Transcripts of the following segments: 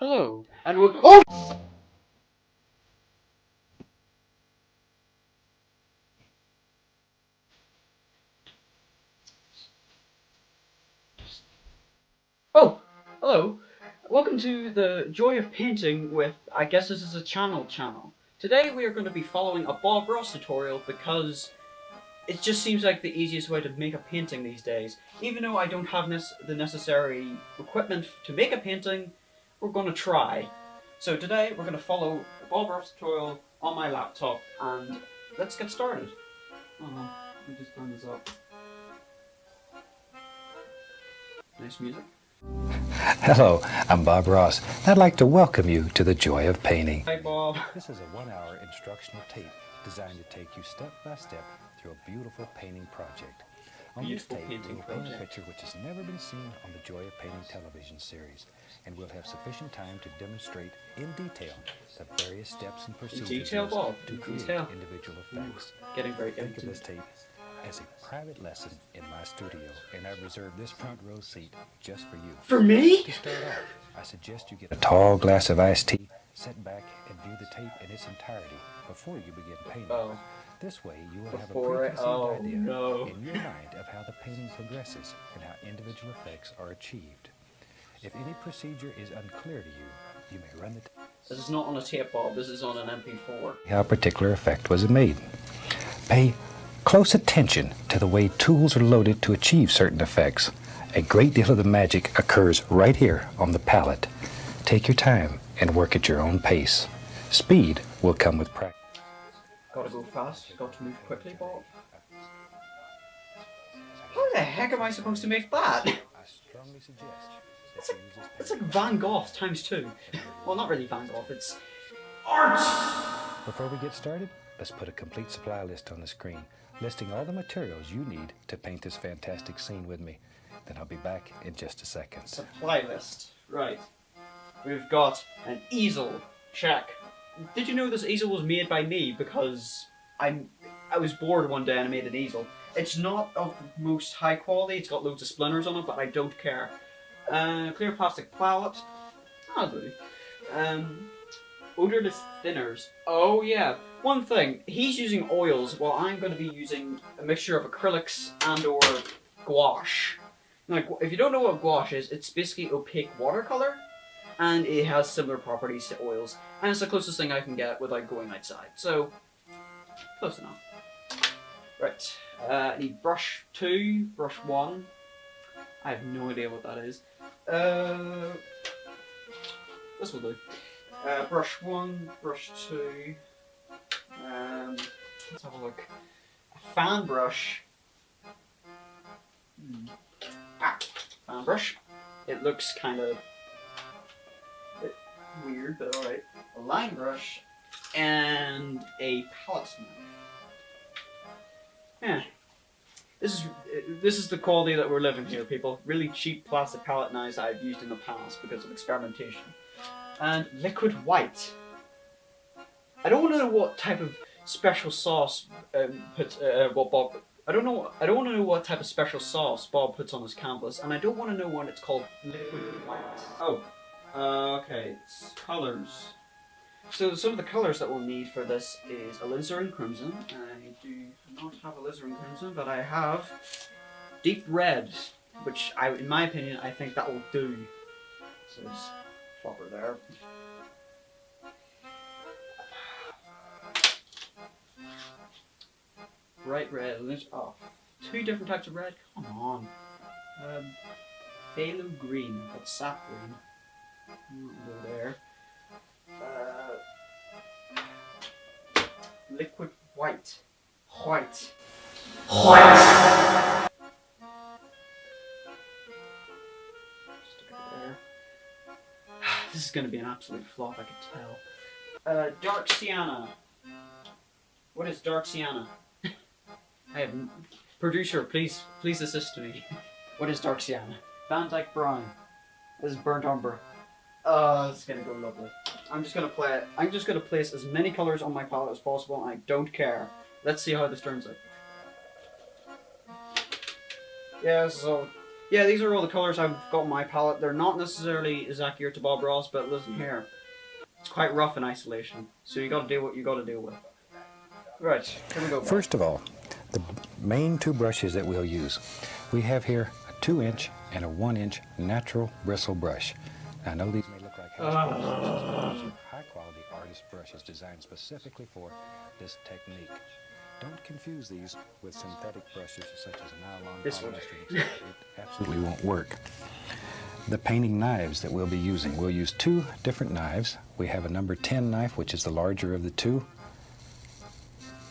Hello, and we're oh! Oh, hello. Welcome to the Joy of Painting with, I guess this is a channel. Today we are going to be following a Bob Ross tutorial because it just seems like the easiest way to make a painting these days. Even though I don't have the necessary equipment to make a painting, we're going to try. So today we're going to follow the Bob Ross tutorial on my laptop, and let's get started. Oh, let me just turn this up. Nice music. Hello, I'm Bob Ross. I'd like to welcome you to the Joy of Painting. Hi, Bob. This is a 1-hour instructional tape designed to take you step by step through a beautiful painting project. On this tape, we'll paint a picture which has never been seen on the Joy of Painting television series, and we'll have sufficient time to demonstrate in detail the various steps and procedures to create individual effects. Getting very Think of this tape as a private lesson in my studio, and I've reserved this front row seat just for you. For me? To start off, I suggest you get a tall glass of iced tea, sit back and view the tape in its entirety before you begin painting. Oh. This way you will have a preconceived idea in your mind of how the painting progresses and how individual effects are achieved. If any procedure is unclear to you, you may run the This is not on a tape, Bob. This is on an MP4. how a particular effect was made. Pay close attention to the way tools are loaded to achieve certain effects. A great deal of the magic occurs right here on the palette. Take your time and work at your own pace. Speed will come with practice. Gotta go fast. Got to move quickly, Bob. How the heck am I supposed to make that? I strongly suggest It's like Van Gogh times 2. Well, not really Van Gogh. It's art. Before we get started, let's put a complete supply list on the screen, listing all the materials you need to paint this fantastic scene with me. Then I'll be back in just a second. Supply list. Right. We've got an easel. Check. Did you know this easel was made by me because I was bored one day and I made an easel. It's not of the most high quality. It's got loads of splinters on it, but I don't care. Clear plastic palette. That'll do. Odorless thinners. Oh yeah. One thing, he's using oils while I'm going to be using a mixture of acrylics and or gouache. Like, if you don't know what gouache is, it's basically opaque watercolor, and it has similar properties to oils, and it's the closest thing I can get without going outside. So, close enough. Right, I need brush 2, brush 1. I have no idea what that is. This will do. Brush 1, brush 2. Let's have a look. A fan brush. Fan brush. It looks kind of a bit weird, but alright. A line brush and a palette knife. Yeah. This is the quality that we're living here, people. Really cheap plastic palette knives that I've used in the past because of experimentation. And liquid white. I don't want to know what type of special sauce what Bob. I don't want to know what type of special sauce Bob puts on his canvas, and I don't want to know when it's called liquid white. Oh, okay. It's colors. So some of the colors that we'll need for this is alizarin crimson. I do not have alizarin crimson, but I have deep red, which in my opinion, I think that will do. So just flop her there. Bright red. Oh, 2 different types of red. Come on. Phthalo green. That's sap green. Go there. Liquid white. White. White. Stick it there. This is going to be an absolute flop, I can tell. Dark sienna. What is dark sienna? I have producer, please assist me. What is dark sienna? Van Dyke brown. This is burnt umber. Oh, this is gonna go lovely. I'm just gonna place as many colors on my palette as possible, and I don't care. Let's see how this turns out. Yeah, yeah, these are all the colours I've got on my palette. They're not necessarily as accurate to Bob Ross, but listen here. It's quite rough in isolation, so you gotta do what you gotta deal with. Right, here we go. Bob. First of all, the main two brushes that we'll use. We have here a 2-inch and a 1-inch natural bristle brush. Now, I know these may look like house brushes, but these are high-quality artist brushes designed specifically for this technique. Don't confuse these with synthetic brushes such as nylon, This one. polyester. It absolutely won't work. The painting knives that we'll be using. We'll use 2 different knives. We have a number 10 knife, which is the larger of the 2,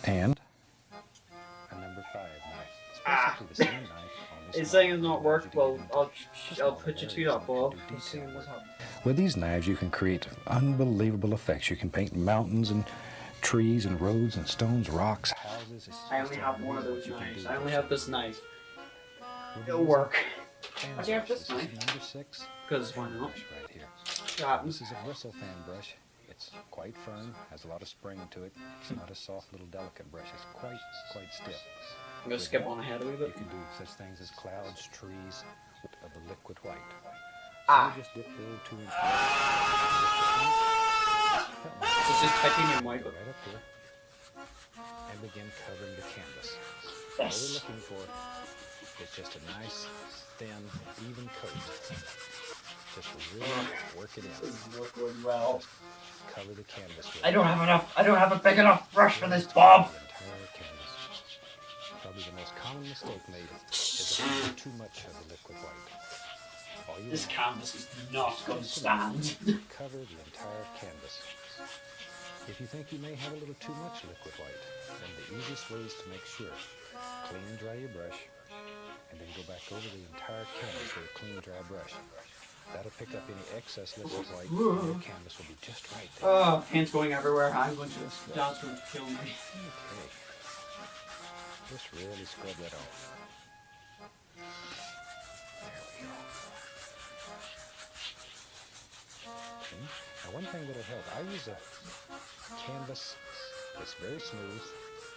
and a number 5 knife. It's basically the same knife. It's saying it's not work. Well, I'll put you to that, Bob. Let's see what's happening. With these knives, you can create unbelievable effects. You can paint mountains and trees and roads and stones, rocks, houses. I only have one of those knives. I only have this knife. It'll work. I do have this knife. Number 6. Because why not? Right here. Happens. This is a bristle fan brush. It's quite firm, has a lot of spring to it. It's not a soft little delicate brush. It's quite stiff. I'm gonna skip on ahead a wee bit. You can do such things as clouds, trees, of a liquid white. So Ah. you just dip the little 2-inch So it's just titanium white. right up here and begin covering the canvas. All Yes. we're looking for is just a nice, thin, even coat. Just really work it in. This is not going well. Cover the canvas with I don't have enough. I don't have a big enough brush for this, Bob. the entire canvas. Probably the most common mistake made is applying too much of the liquid white. All you This want canvas is not going to stand. is cover the entire canvas. If you think you may have a little too much liquid white, then the easiest way is to make sure. Clean and dry your brush, and then go back over the entire canvas with a clean, dry brush. That'll pick up any excess liquid white, and your canvas will be just right there. Oh, paint's going everywhere. I'm going to. That's going to kill me. Okay. Just really scrub that off. There we go. Okay. Now, one thing that'll help, I use a canvas that's very smooth.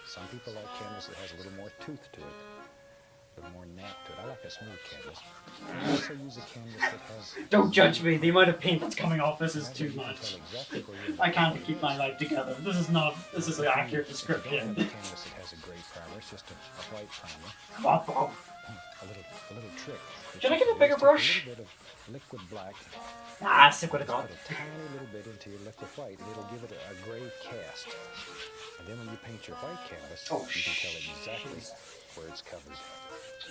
Some people like canvas that has a little more tooth to it, a little more nap to it. I like a smooth canvas. I also use a canvas that has... Don't judge me. The amount of paint that's coming off this is too You can much. tell exactly where you're I can't keep my life together. This is not. This is an accurate If you don't have description. a canvas that has a gray primer, it's just a white primer. Come on, Bob. A little trick. Should I get a bigger brush? A little bit of liquid black. Ah, sick with a Just god. put a tiny little bit into your liquid white, and it'll give it a gray cast. And then when you paint your white canvas, Oh, you can tell exactly where it's covered.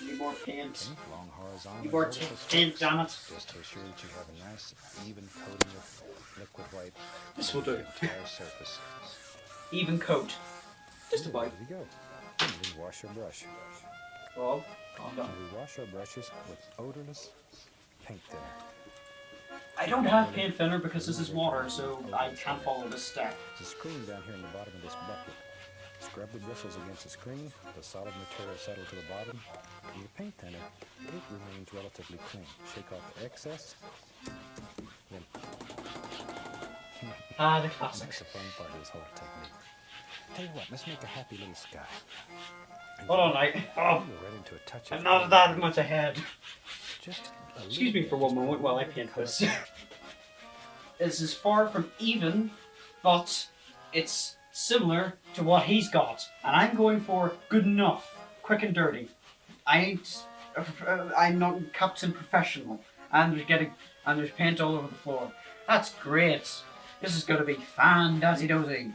Need more paint. Okay, long horizontal. Need more vertical paint, strokes, damn it. just to assure that you have a nice, even coating of liquid white. This will over do. the entire surface. Even coat. Just There about. you go. And then wash your brush. Bob, calm down. We wash our brushes with odorless paint thinner. I don't have paint thinner because this is water, so I can't follow this step. There's a screen down here in the bottom of this bucket. Scrub the bristles against the screen, the solid material settle to the bottom, and your paint thinner, it remains relatively clean. Shake off the excess, then Ah, the that's classics. the fun part of this whole technique. Tell you what, let's make a happy little sky. And Hold on, Bob. we're right into a touch I'm of not that much ahead. just a Excuse me little for bit, one just moment while I put paint color. this. This is far from even, but it's similar to what he's got, and I'm going for good enough, quick and dirty. I'm not Captain Professional, and there's paint all over the floor. That's great. This is going to be fan-dazzy-dozy.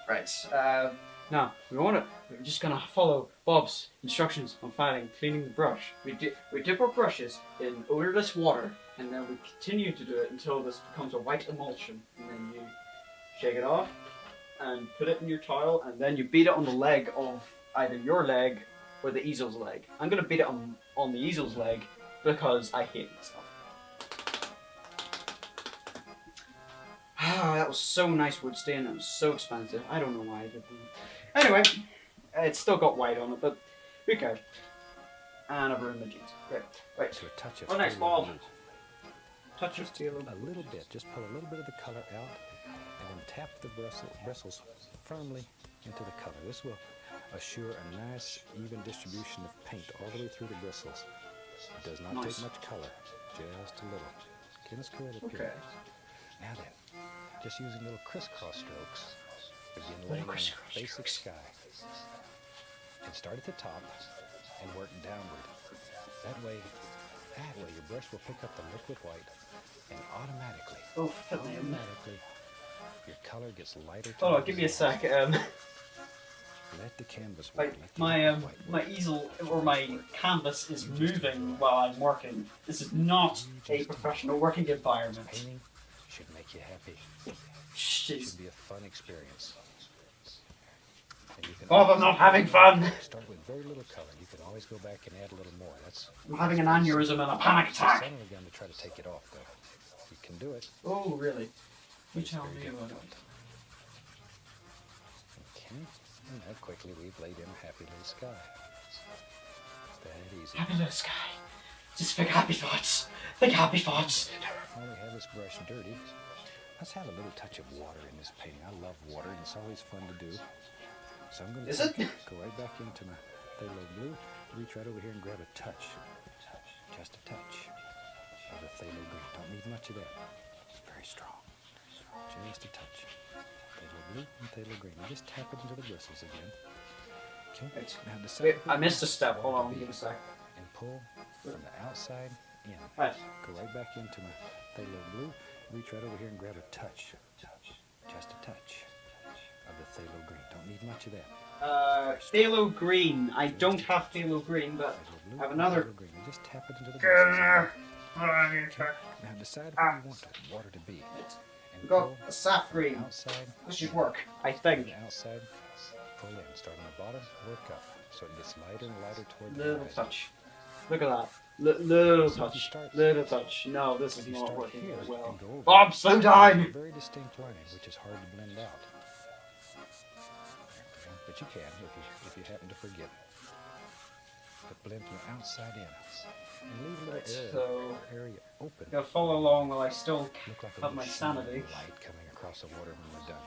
Right. Now we're just gonna follow Bob's instructions on filing, cleaning the brush. We dip our brushes in odorless water, and then we continue to do it until this becomes a white emulsion. And then you shake it off and put it in your towel, and then you beat it on the leg of either your leg or the easel's leg. I'm gonna beat it on the easel's leg because I hate myself. Ah, that was so nice wood stain. It was so expensive. I don't know why I did that. Anyway, it's still got white on it, but who cares? And I've ruined my jeans. Great. Right. To a touch of Oh, nice steel ball. blue. Touch your steel. A little bit, just pull a little bit of the color out, and then tap the bristles firmly into the color. This will Assure a nice, even distribution of paint all the way through the bristles. It does not take much color, just a little. Let's go ahead up here. Now then, just using little crisscross strokes, begin laying on basic sky. And start at the top and work downward. That way, your brush will pick up the liquid white, and automatically, your color gets lighter. Hold on, give me a sec. Let the canvas work. My easel or my canvas is moving while I'm working. This is not a professional working environment. Painting should make you happy. Jeez. It should be a fun experience. Bob, I'm not having fun. Start with very little color. You can always go back and add a little more. I'm having an aneurysm and a panic attack. I'm going to try to take it off, though. You can do it. Oh, really? You tell me about it. Okay. And how quickly we've laid in a happy little sky. That easy. Happy little sky. Just think happy thoughts. Think happy thoughts. While we have this brush dirty, let's have a little touch of water in this painting. I love water, and it's always fun to do. So I'm going to go right back into my phthalo blue, reach right over here and grab a touch, just a touch of the phthalo green. Don't need much of that. It's very strong. Just a touch. Phthalo blue and phthalo green. And just tap it into the bristles again. Okay. Now wait, I missed a step. Hold on, give me a sec. And pull from the outside in. Right. Go right back into my phthalo blue, reach right over here and grab a touch, just a touch of the phthalo green. Don't need much of that. Phthalo green. I don't have phthalo green, but I have another. Phthalo green. Just tap it into the bristles. Now decide where you want the water to be. We've got a sap green. Outside. This should work, I think. The outside, pull in. Start on the bottom, work up. So it gets lighter and lighter toward the Little horizon. touch. Look at that. Little touch. Little touch. No, this is not working very well. Bob, slow down! Very distinct line, which is hard to blend out. But you can if you happen to forget. But blend from the outside in. And leave a little area open. You'll follow along while I still Look like have my sanity. Light coming across the water when we're done.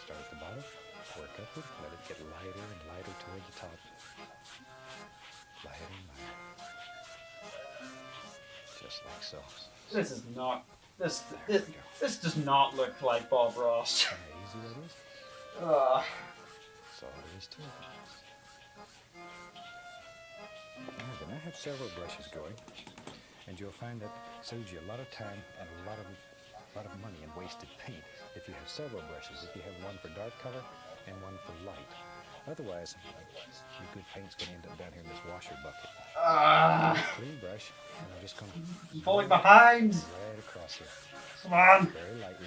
Start at the bottom, work upward, let it get lighter and lighter toward the top. Lighter and lighter. Just like so. This is not. This does not look like Bob Ross. How easy that is. That's all there is to it. Now then, I have several brushes going, and you'll find that saves you a lot of time and a lot of money in wasted paint if you have several brushes. If you have one for dark color and one for light. Otherwise, your good paint's going to end up down here in this washer bucket. Clean brush, and I'm just going to... I'm falling behind! Right across here. Come on! Very lightly.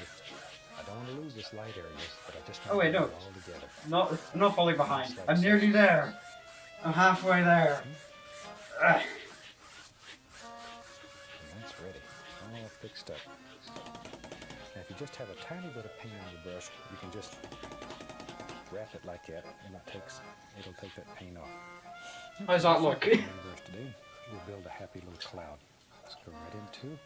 I don't want to lose this light area, but I just Oh wait, no. It all together. I'm not falling behind. I'm nearly there. I'm halfway there. And that's ready. All fixed up. Now if you just have a tiny bit of paint on your brush, you can just wrap it like that, and it'll take that paint off. How does that look? Today, we'll build a happy little cloud. Let's go right into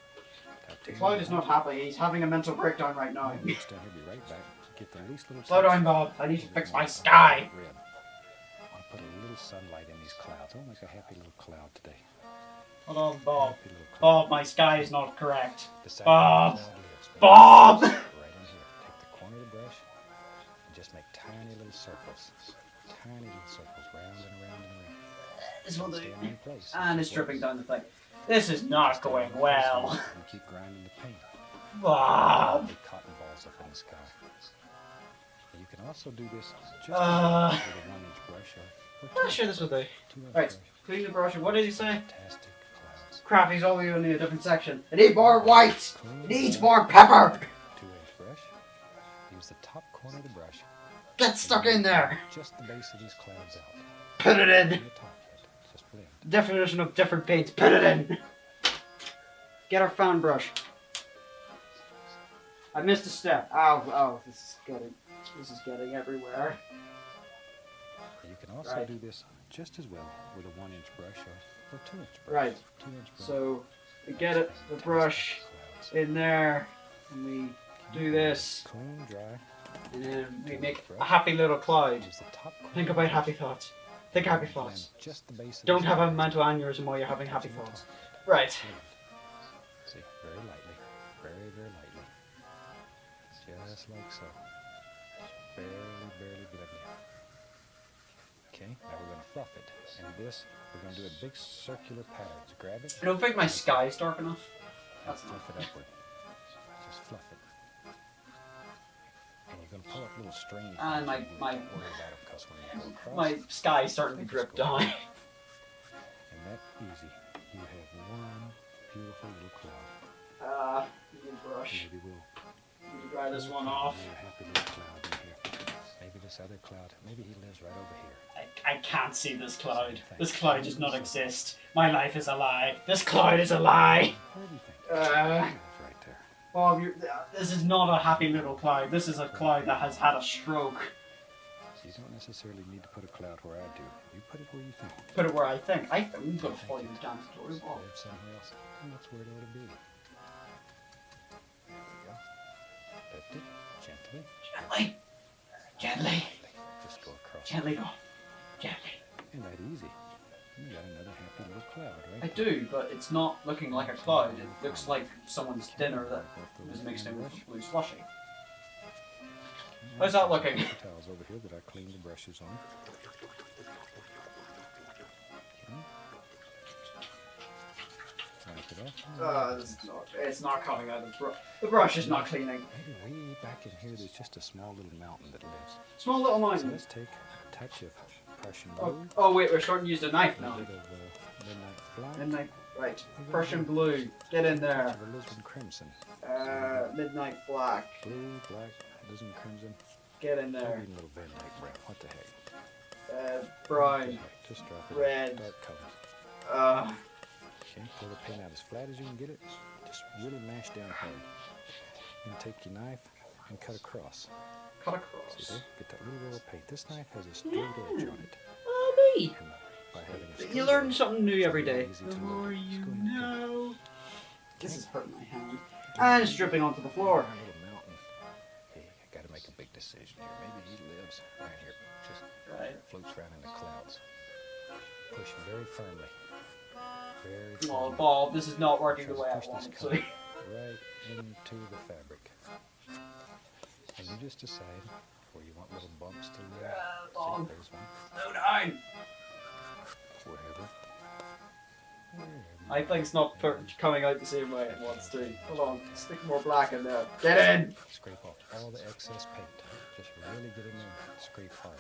Cloud is not happy. He's having a mental breakdown right now. Next time he'll be right back. Get the least little. Slow down, Bob. I need to fix my sky. Red. I want to put a little sunlight in these clouds. I'll make a happy little cloud today. Hold on, Bob. Bob, my sky is not correct. Decide Bob! where the cloud lives. Bob! Right in here. Take the corner of the brush and just make tiny little circles. Tiny little circles, round and around and around. This will do. Stay in one place. And it's dripping down the thing. This is not going well. And keep grinding the paint. Bob! Big cotton balls up in the sky. And you can also do this just with a 1-inch brush or Sure, this will do. 2-inch Right, brush. clean the brush. What did he say? Fantastic clouds. Crap, he's only in a different section. It needs more white! It needs more pepper! 2-inch brush. Use the top corner of the brush. Get stuck in there! Just the base of these clouds out. Put it in! And the top yet. Just blend. Definition of different paints. Put it in! Get our fan brush. I missed a step. Ow, this is getting everywhere. You can also do this just as well with a 1-inch brush or 2-inch brush. Right. 2-inch brush. So we get it, the brush in there, and we do this. Clean, dry. And then we make a happy little cloud. Use the top corner Think of the about brush happy thoughts. Think happy and thoughts. blend just the base of Don't his have a eyes mental aneurysm while you're having happy to the thoughts. top. Right. See, very lightly, very, very lightly. Just like so. Barely, barely blending. Okay, now we're going to fluff it. And this, we're going to do a big circular pattern. So grab it. I don't think my sky is dark enough. That's fluff it upward. Just fluff it. And you're going to pull up little stringy things. And my Don't worry about it, because when you go across, my sky is starting to drip down. and that's easy. You have one beautiful little cloud. Need a brush. Maybe we'll Need to dry this one off. a happy little cloud in here. Maybe this other cloud. Maybe he lives right over here. I can't see this cloud. This cloud does not exist. My life is a lie. This cloud is a lie. Where do you think? Uh, That's right there. Bob, this is not a happy little cloud. This is a cloud that has had a stroke. So you don't necessarily need to put a cloud where I do. You put it where you think. Put it where I think. I'm going to follow you down to the Live wall. somewhere else, and that's where it ought to be. There we go. Lift it gently. Gently. Gently. Just go across. Gently go. Gently. Isn't that easy? You got another happy little cloud, right? I do, but it's not looking like a cloud. It looks like someone's dinner that was mixed in with blue slushy. How's that looking? Towels over here that I cleaned the brushes on. Okay. Wipe it off. It's not coming out of the brush. The brush is not cleaning. Maybe way back in here there's just a small little mountain that lives. Small little So mountain. let's take a touch of Prussian blue. Oh wait, we're starting to use the knife A now. bit of midnight black. Midnight, right. Prussian blue. Get in A there. touch of Lisbon crimson. Midnight black. Blue, black, Lisbon crimson. Get in there. Maybe a little Van Dyke brown. What the heck? Brown. Just drop it. Red. Dark colors. Okay, pull the paint out as flat as you can get it. Just really mash down hard. Then take your knife and cut across. Cut See across. there? Get that little roll of paint. This knife has a straight edge on it. Oh, me. And by having a straight You learn edge, something new it's every really day. easy The to more load. you Just go ahead and know. This is hurting my hand. And it's dripping onto the floor. Our little mountain. Hey, I gotta make a big decision here. Maybe he lives right here. Just Right. floats around in the clouds. Push very firmly. Very Oh, firmly. Bob, this is not working the Try way to I push want it this to. color right into the fabric. And you just decide where you want little bumps to live. Bob. See, there's one. Slow down. Wherever. I think it's not coming out the same way it wants to. Hold on, stick more black in there. Get in! Scrape off all the excess paint. Just really get in there and scrape hard.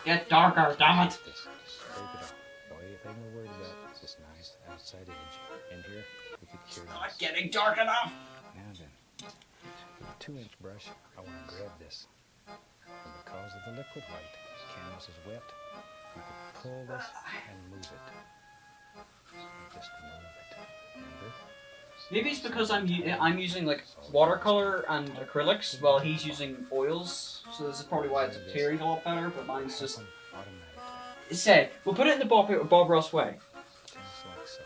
Get darker, damn it! Just scrape it off. The only thing we're worried about is this nice outside edge. In here, we could cure Not this. getting dark enough! Now then, with a 2-inch brush, I want to grab this. And because of the liquid white, the canvas is wet, you can pull this and move it. And just move it. Remember? Maybe it's because I'm using like watercolor and acrylics while he's using oils, so this is probably why it's appearing a lot better, but mine's just... Happen automatically. It said, we'll put it in the Bob Ross way. Just like so.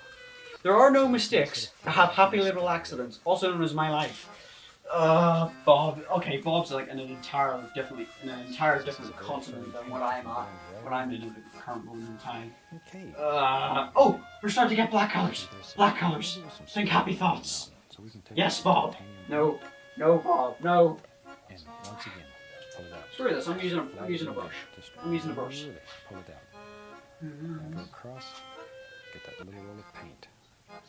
There are no mistakes that have happy little accidents, also known as my life. Bob. Okay, Bob's like in an entire different continent than what I'm at. What I'm in at the current moment in time. Okay. Oh, we're starting to get black colors. Black colors. Think happy thoughts. So we can take Yes, this Bob. titanium No, no, Bob, no. And once again, pull it out. Screw this. I'm using a brush. Just I'm using a brush. really pull it out. And go across. Get that little roll of paint.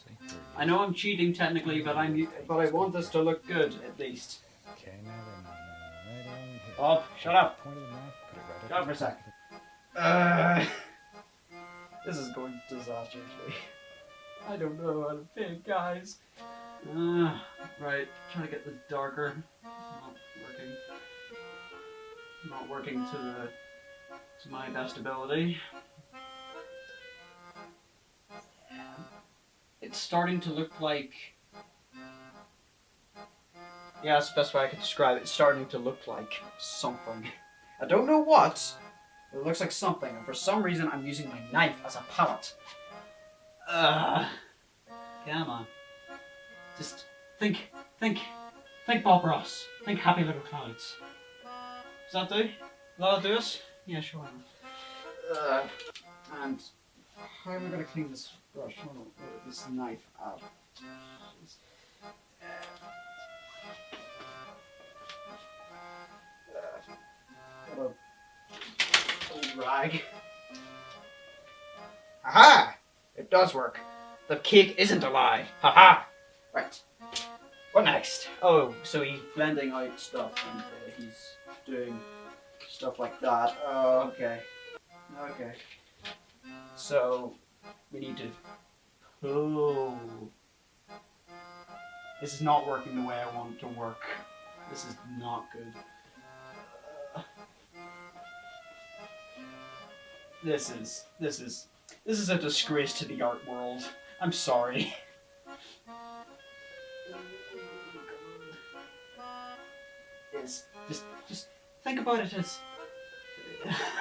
See? There you I know I'm cheating technically, but I want this to look good at least. go. Okay, now then, right on here. Bob, shut up. Point of the knife, put it right Shut up up for a the sec. This is going disastrously. I don't know how to paint, guys. Right, trying to get this darker. Not working. Not working to my best ability. It's starting to look like... Yeah, that's the best way I could describe it. It's starting to look like something. I don't know what, but it looks like something, and for some reason I'm using my knife as a palette. Come on. Just think Think Bob Ross. Think Happy Little Clouds. Does that do? That'll do us? Yeah, sure. And how am I going to clean this brush? Hold on, this knife out. Got a old rag. Aha! It does work. The cake isn't a lie. Haha! Right. What next? Oh, so he's blending out stuff and he's doing stuff like that. Oh, okay. Okay. So, we need to... Oh. This is not working the way I want it to work. This is not good. This is a disgrace to the art world. I'm sorry. Just think about it as...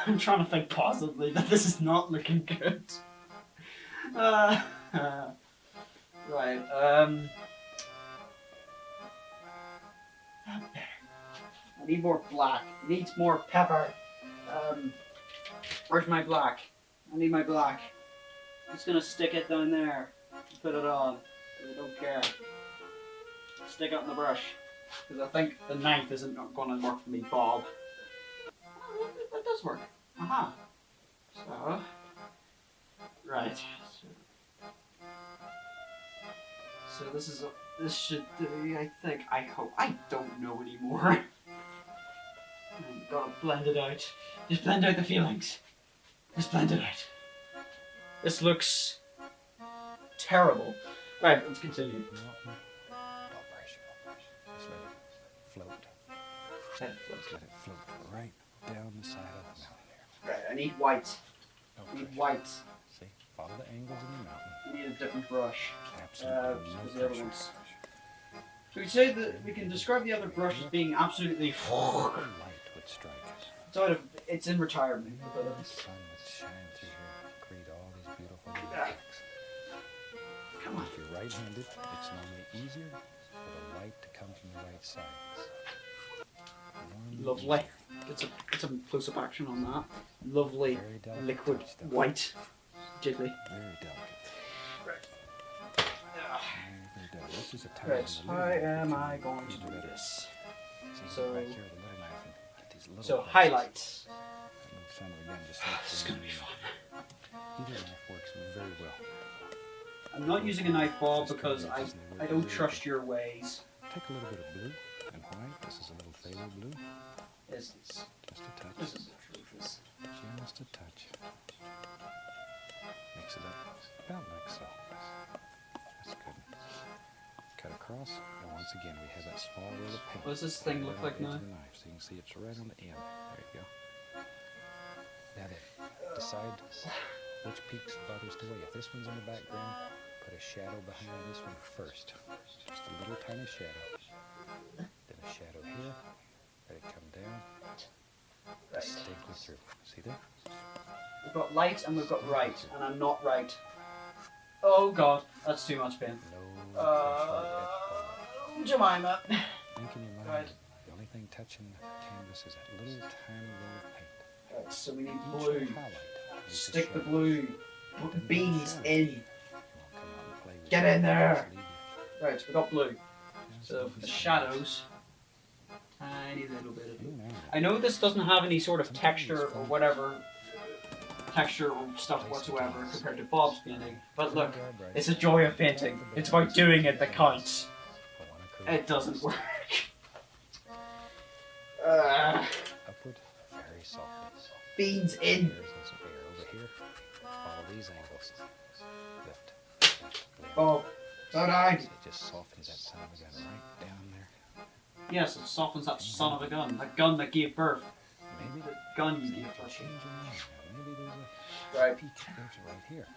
I'm trying to think positively, but this is not looking good. Right, I need more black. It needs more pepper. Where's my black? I need my black. I'm just gonna stick it down there. Put it on. I don't care. Stick it on the brush. Because I think the knife isn't gonna work for me, Bob. Oh, that does work. Aha. So, right. So this should do, I think. I hope. I don't know anymore. I've gotta blend it out. Just blend out the feelings. Just blend it out. This looks terrible. Right, let's continue. No pressure. Just let it float. Let it float. Just let it float right down the side of the mountain there. Right, I need white. No I need pressure. white. See, follow the angles in the mountain. I need a different brush. Absolutely because no the other pressure. ones. So we say that we can describe the other brush as being absolutely. The light would strike us. It's in retirement. The sun would shine through here, create all these beautiful little effects. Come on. If you're right-handed, it's normally easier for the light to come from the right side. Normally Lovely. easier. It's a close-up action on that. Lovely Very delicate liquid touch, though. white. Jiggly. Very delicate. Right. Very delicate. This is a time Right. when the How little knife am can I be going to even do better. this? So So- you go back here with the little knife and get these little So places. highlights. That little son of a gun just This makes is the gonna be movie. fun. Either knife works very well. I'm not using a knife ball because I don't trust your ways. Take a little bit of blue and white. This is a little phthalo blue. This is Just a touch. atrocious. Just a touch. Mix it up about like so. That's good. Cut across, and once again we have that small roll of paint. What does this thing right look on like the edge now? of the knife, so you can see it's right on the end. There you go. Now then, decide which peaks farthest away. If this one's in the background, put a shadow behind this one first. Just a little tiny shadow. Then a shadow here. Let it come down. Distinctly through. See there? We've got light and we've got right, and I'm not right. Oh god, that's too much pain. No pressure at all. Jemima. Think in your mind, Right. the only thing touching the canvas is that little tiny roll of paint. Right, so we need Each blue. highlight needs a Stick the shadow. blue. Put beans in. You won't come out and play with Get it. in there. Just leave you. Right, we got blue. Just So leave for the you. shadows, tiny little bit of You blue. know, I know this doesn't have any sort of texture or whatever, texture or stuff whatsoever compared to Bob's painting, but look, it's a joy of painting. It's about doing it that counts. I wanna create It doesn't work. upward very softly. Beans in. There's some air over here. Follow these angles. Lift. Lift. Bob, so died. It just softens that son of a gun right down there. Yes, it softens that son of a gun. That gun that gave birth. Maybe The gun you maybe gave it'll birth. change your mind. Maybe there's a Right. peak. There's right here.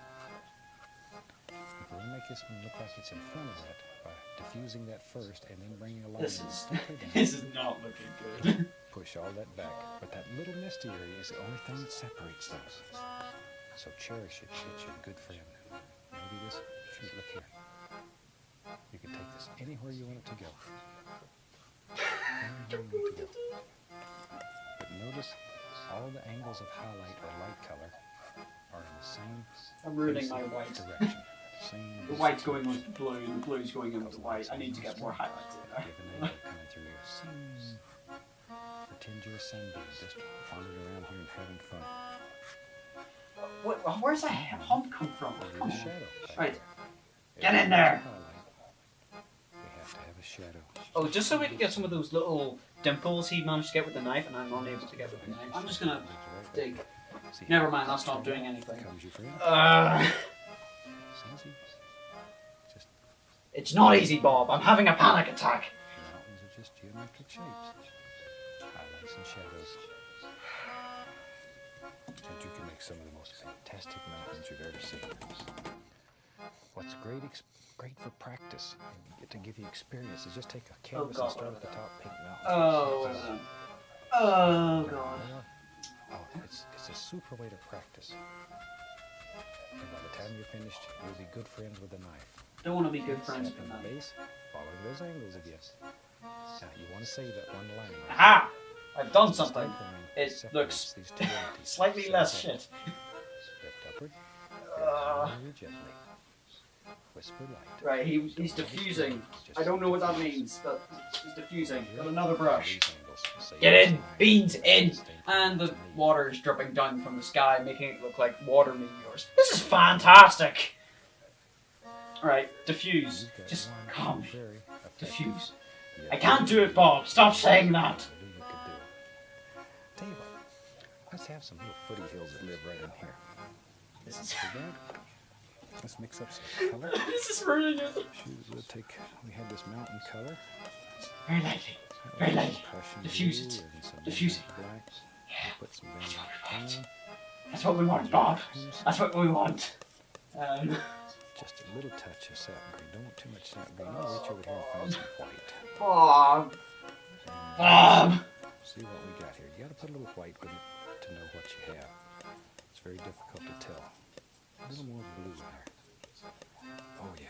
If we want to make this one look like it's in front of that by diffusing that first and then bringing a line This and is stick it down. this is not looking good. Push all that back, but that little misty area is the only thing that separates those. So cherish it. It's your good friend. Maybe this should look here. You can take this anywhere you want it to go. Where you want to go. But notice all the angles of highlight or light color are in the same I'm ruining my basic white. direction. Same The white's going with the blue, and the blue's going in with the white. I need to get more highlights in there. Give an angle coming through here. Pretend you're a sunbeam, just wandering around here and having fun. Where's that hump come from? There's Come a on. shadow back Right. there. Get in there. We have to have a shadow. Oh, just so we can get some of those little dimples he managed to get with the knife, and I'm unable to get with the knife. I'm just gonna dig. See, Never mind, that's not doing anything. comes your friend. It's easy. Just It's not easy, Bob. I'm having a panic attack. mountains are just geometric shapes. Highlights and shadows. And you can make some of the most fantastic mountains you've ever seen. What's great for practice, to give you experience, is just take a canvas God. and start at the top, paint mountains. Oh God. Oh, it's a super way to practice. And by the time you're finished, you'll be good friends with the knife. Don't want to be good friends Step with in that. the base, following those angles again. Now, you want to say that one line, right? Aha! I've done The something. straight line It separates looks these two entities. slightly So less that shit. Lift upward, Uh, very gently. Whisper light. Right, he's diffusing. I don't know what that means, but he's diffusing. Got another brush. Get in! Beans in! And the water is dripping down from the sky, making it look like water meteors. This is fantastic! Alright, diffuse. Just calm. Diffuse. I can't do it, Bob. Stop saying that. Tell you what, let's have some little footy hills that live right in here. This is See that? Let's mix up some color. this is ruining it. We had this mountain color. Very lightly. That Very was lightly. Prussian Diffuse blue it. and some Diffuse it. black. Yeah. Put some That's what we want. brown. That's what we want, Bob. That's what we want. Just a little touch of sap green. Don't want too much sap green. I'll reach over here and find some white. Bob. And Bob. see what we got here. You got to put a little white with it to know what you have. It's very difficult to tell. A little more blue in there. Oh yeah.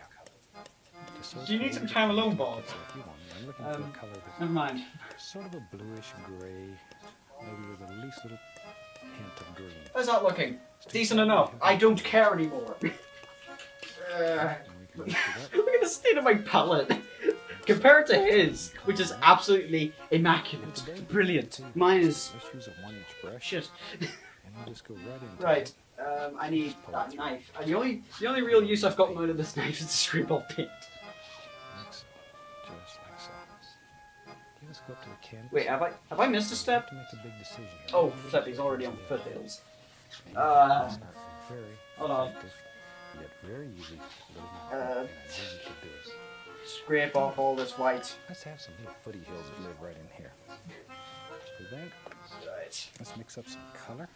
Just sort of Do you need blue some to time put alone, it Bob? if you want. I'm looking for a color that's Never mind. sort of a bluish gray, maybe with at least a little hint of green. How's that looking? Decent enough. I don't care anymore. And we can mix it up. Look at the state of my palette. Compared to his, which is absolutely immaculate. Brilliant. Mine is Let's use a 1-inch brush. shit. And we'll just go right into Right. it. I need that knife. And the only real use I've gotten out of this knife is to scrape off paint. Like so. Just like so. Okay, let's go up to the canvas. Wait, have I missed a You step? have to make a big decision here. Oh, flip, he's already on foothills. And you have to start very hold on. effective, yet very easy little Uh, and I knew you could do it. Scrape off all this white. Let's have some little footy hills that live right in here. For that, Right. let's mix up some color.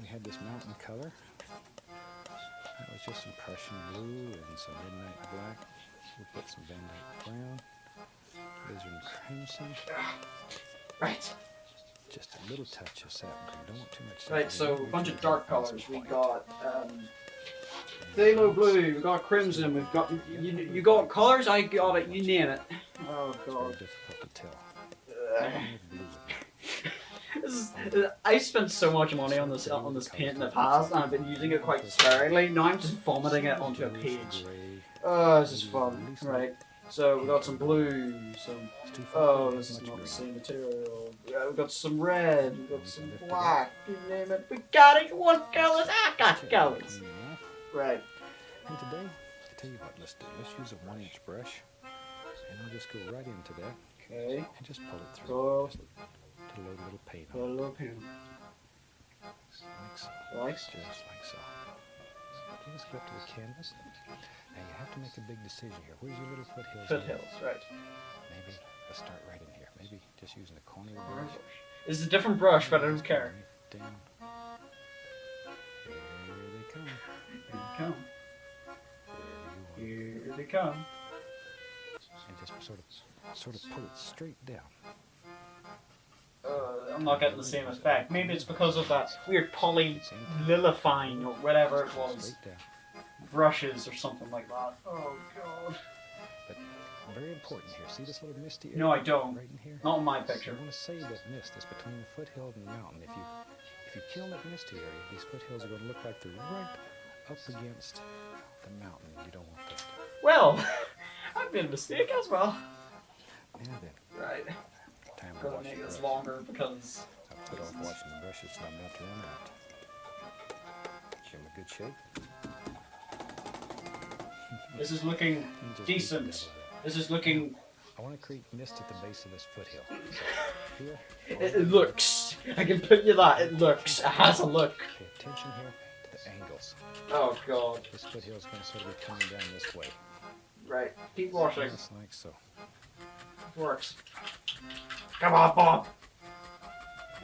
We had this mountain color. That was just some Prussian blue and some midnight black. We'll put some Van Dyke brown, alizarin crimson, Right. just a little touch of sap green. Don't want too much sap Right, green. so a Reach bunch over of dark and find some colours. We white. got phthalo blue, we got crimson, we've got you got colours, I got it, you name it. Oh It's very god. difficult to tell. Ugh. More blue in I spent so much money on this paint in the past, and I've been using it quite sparingly. Now I'm just vomiting it onto a page. Gray. Oh, this is fun. Right. So we got some blue, some. It's too far Oh, away, this is much not the green. same material. Yeah, we got some red, we got some black. You name it. We got it. What colors? I got colors. Clean it off. Right. And today, I tell you what, let's use a 1-inch brush, and I'll just go right into that Okay. and just pull it through So to load a little paint put a on. little pin. Like so. Like. Just like so. Okay, let's go up to the canvas. Now you have to make a big decision here. Where's your little foothills? Foothills. Right. Maybe let's start right in here. Maybe just using the corner of the brush. It's a different brush, but I don't care. Right down. Here they come. Here they come. Where you want. Here they come. And just sort of pull it straight down. I'm not getting the same effect. Maybe it's because of that weird polylilifying or whatever it was. Straight down. Brushes or something like that. Oh god. very important here. See this little misty area? No, I don't. Right in here? Not in my picture. You want to save that mist that's between the foothill and the mountain. If you kill that misty area, these foothills are going to look like they're right up against the mountain. You don't want that. Well, I've made a mistake as well. Now then, Right. time I'm to gonna wash make the this brush. longer because I'll put off washing the brush. It's not about to run out. Give them a good shake. this is looking And just decent. beat the devil with This is looking. it. I want to create mist at the base of this foothill. So here, It looks. I can put you that. It looks. It has a look. pay attention here to the angles. Oh god. This foothill is going to sort of be coming down this way. Right. Keep washing. Just like so. Works. Come on, Bob.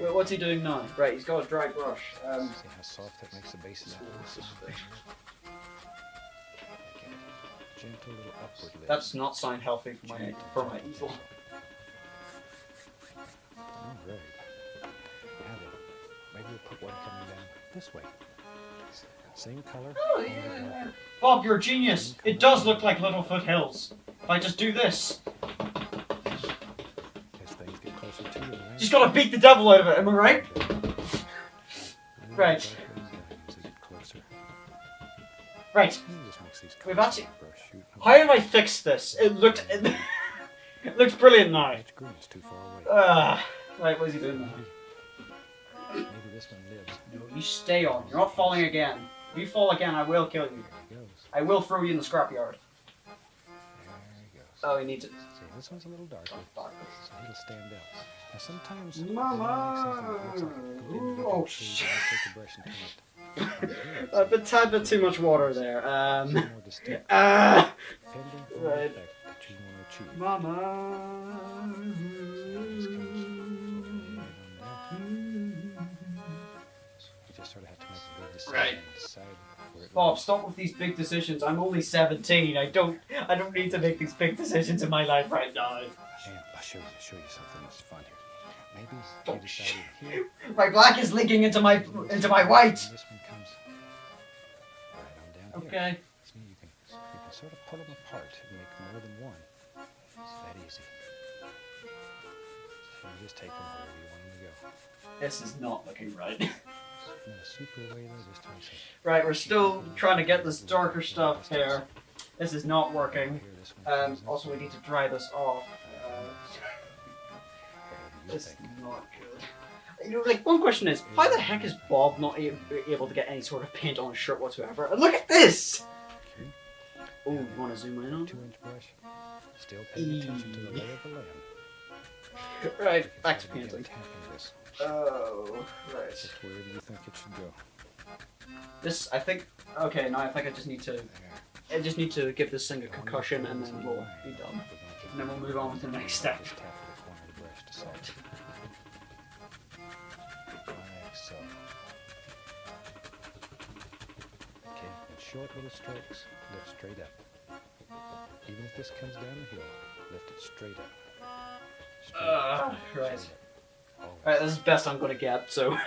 Wait, what's he doing now? Right, he's got a dry brush. See how soft that makes the base of that? Okay. Gentle little upward lift. That's not sound healthy for my easel. Alright. Now then, maybe we'll put one coming down this way. Same color. Oh, only yeah. darker. Bob, you're a genius. It does look like little foothills. If I just do this, As things get closer to you, right? just gotta beat the devil out of it. Am I right? Right. As they get closer. Right. You just mix these We've colors actually- with the brush. Shoot. How have I fixed this? It looked. It looks brilliant now. It's green. It's too far away. Right, what is he doing now? Maybe this one lives. No, you stay on. You're not falling again. If you fall again, I will kill you. There he goes. I will throw you in the scrapyard. There he goes. Oh, he needs it. See, this one's a little darker, Darker. so he'll stand out. Now sometimes Mama! it looks like Oh, trees, shit. and you take the brush and turn it. A tad bit too much water there. More distinct, Ah! depending on the Right. effect that you want to achieve. Mama. This comes right on down. You just sort of have to make a big decision Right. and decide where it Bob, lies. stop with these big decisions. I'm only 17. I don't need to make these big decisions in my life right now. And I'll show you something that's fun here. Maybe Oh, you decided here. My black is leaking into my white. And this one comes right on down here. Okay. See, you can sort of pull them apart and make more than one. It's that easy. So you just take them wherever you want them to go. This is not looking right. In a super way though, just to make some. Right, we're still trying to get this darker stuff here. This is not working. Here, this one comes in. Also, we need to dry this off. Whatever you This is think. not good. You know, like, one question is, how the heck is Bob not able to get any sort of paint on his shirt whatsoever? And look at this! Okay. Oh, you want to zoom in on? 2-inch brush. Still paying attention to the lay of the land. Right, You can back to sort of begin painting. tapping this Oh, right. just wherever you think it should go. This, I think, okay, now I think I just need to, There. give this thing a concussion and then we'll be done. And then we'll move on to the next step. Just tap with the corner of the brush to solve it. Like so. Okay, in short little strokes, lift straight up. Even if this comes down the hill, lift it straight up. Straight up, Right. straight up. Always. Alright, this is the best I'm gonna get, so. If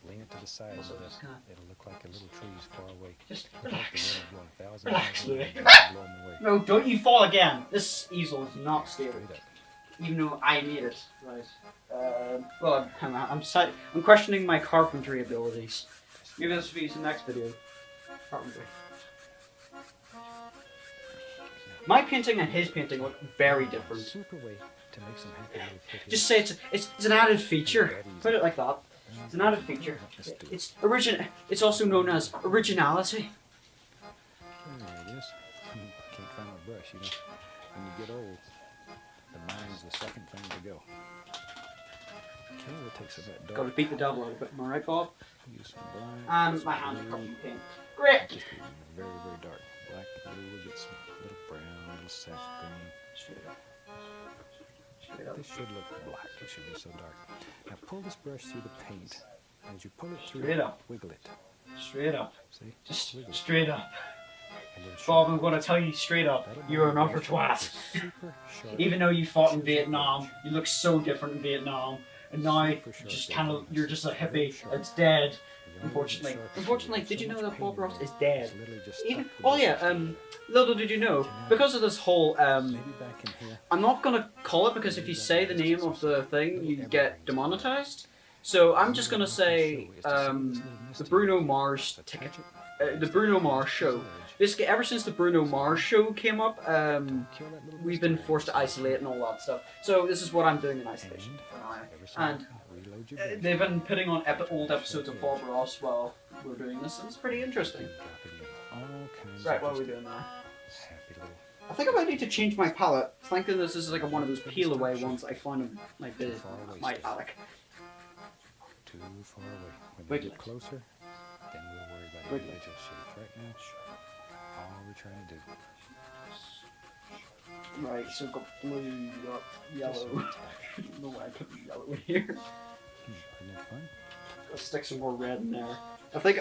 you lean it to the side Also, of this, just kinda- it'll look like a little tree's far away. Just Look like relax. the wind blowing 1,000 Relax, miles away Louis. and just blow 'em away. No, don't you fall again. This easel is not stable. Straight up. Even though I need it. Right. Well, I'm questioning my carpentry abilities. Maybe this will be the next video. Carpentry. My painting and his painting look very different. Super way to make some happy little foothills. Just say it's an added feature. Put it like that. It's an added feature. Let's do it. It's It's also known as originality. There it is. Can't find my brush, you know. When you get old, the mind's the second thing to go. Okay, we'll take some of that Got to dark. beat the devil out of it. Am I right, Bob? Use some black. And some my hands are blue. covered in paint. Great. Just very, very dark. Black and blue. We'll get some little brown, little sap green. Straight up. Straight up. This should look black. It should be so dark. Now pull this brush through the paint. As you pull it through, Straight up. wiggle it. Straight up. See? Just Wiggle it. straight up. And then Bob, sharp. I'm going to tell you straight up, That'll you are make an the upper brush twat. super sharp. Even though you fought in Vietnam, you look so different in Vietnam, and now Super sharp just there, kind of goodness. you're just a Very hippie sharp. that's dead. You're Unfortunately. Unfortunately, did you know that Bob Ross is dead? It's literally just Even, stuck oh with yeah, this little did you know, because of this whole, maybe back in here. I'm not gonna call it because if you say the name of the thing, you get demonetized. So I'm just gonna say, the Bruno Mars ticket. The Bruno Mars show. Basically, ever since the Bruno Mars show came up, we've been forced to isolate and all that stuff. So this is what I'm doing in isolation for now. And they've been putting on old episodes of Bob Ross while we're doing this, and it's pretty interesting. Right, what are we doing now? I think I might need to change my palette. Thinking this is like one of those peel away ones I found in my attic. Too far away. When we get closer, then we'll worry about individual shapes. Right now, all we're trying to do. Right, so we've got blue, we've got yellow. I don't know why I put yellow in here. Isn't that fun? Let's stick some more red in there. I think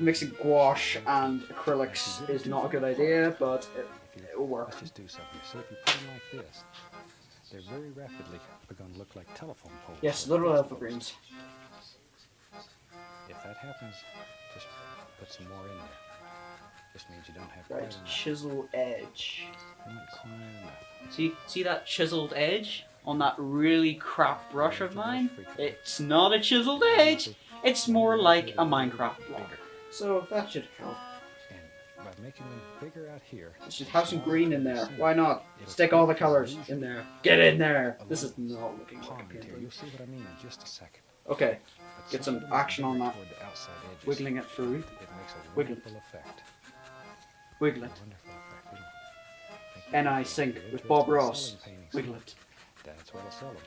mixing gouache and acrylics is not a good idea, but it will work. Let's just do something. So if you put them like this, they're very rapidly going to look like telephone poles. Yes, little evergreens. If that happens, just put some more in there. Just means you don't have Right, quite enough. chisel edge. Not quite enough. See that chiseled edge on that really crap brush of mine? It's not a chiseled edge. It's more like a Minecraft block. So that should help. And by making them bigger out here, It should have some green in there. Why not? Stick all the colors in there. Get in there. This is not looking like a pond here. painting. You'll see what I mean in just a second. Okay, But get some slide them action on that. toward the outside edges. Wiggling it through. It makes a Wiggle. wonderful effect. Wiggle A it. wonderful effect. You know. Thank you. And I If sing you're with interested Bob in Ross. selling paintings, Wiggle it. That's what'll sell them.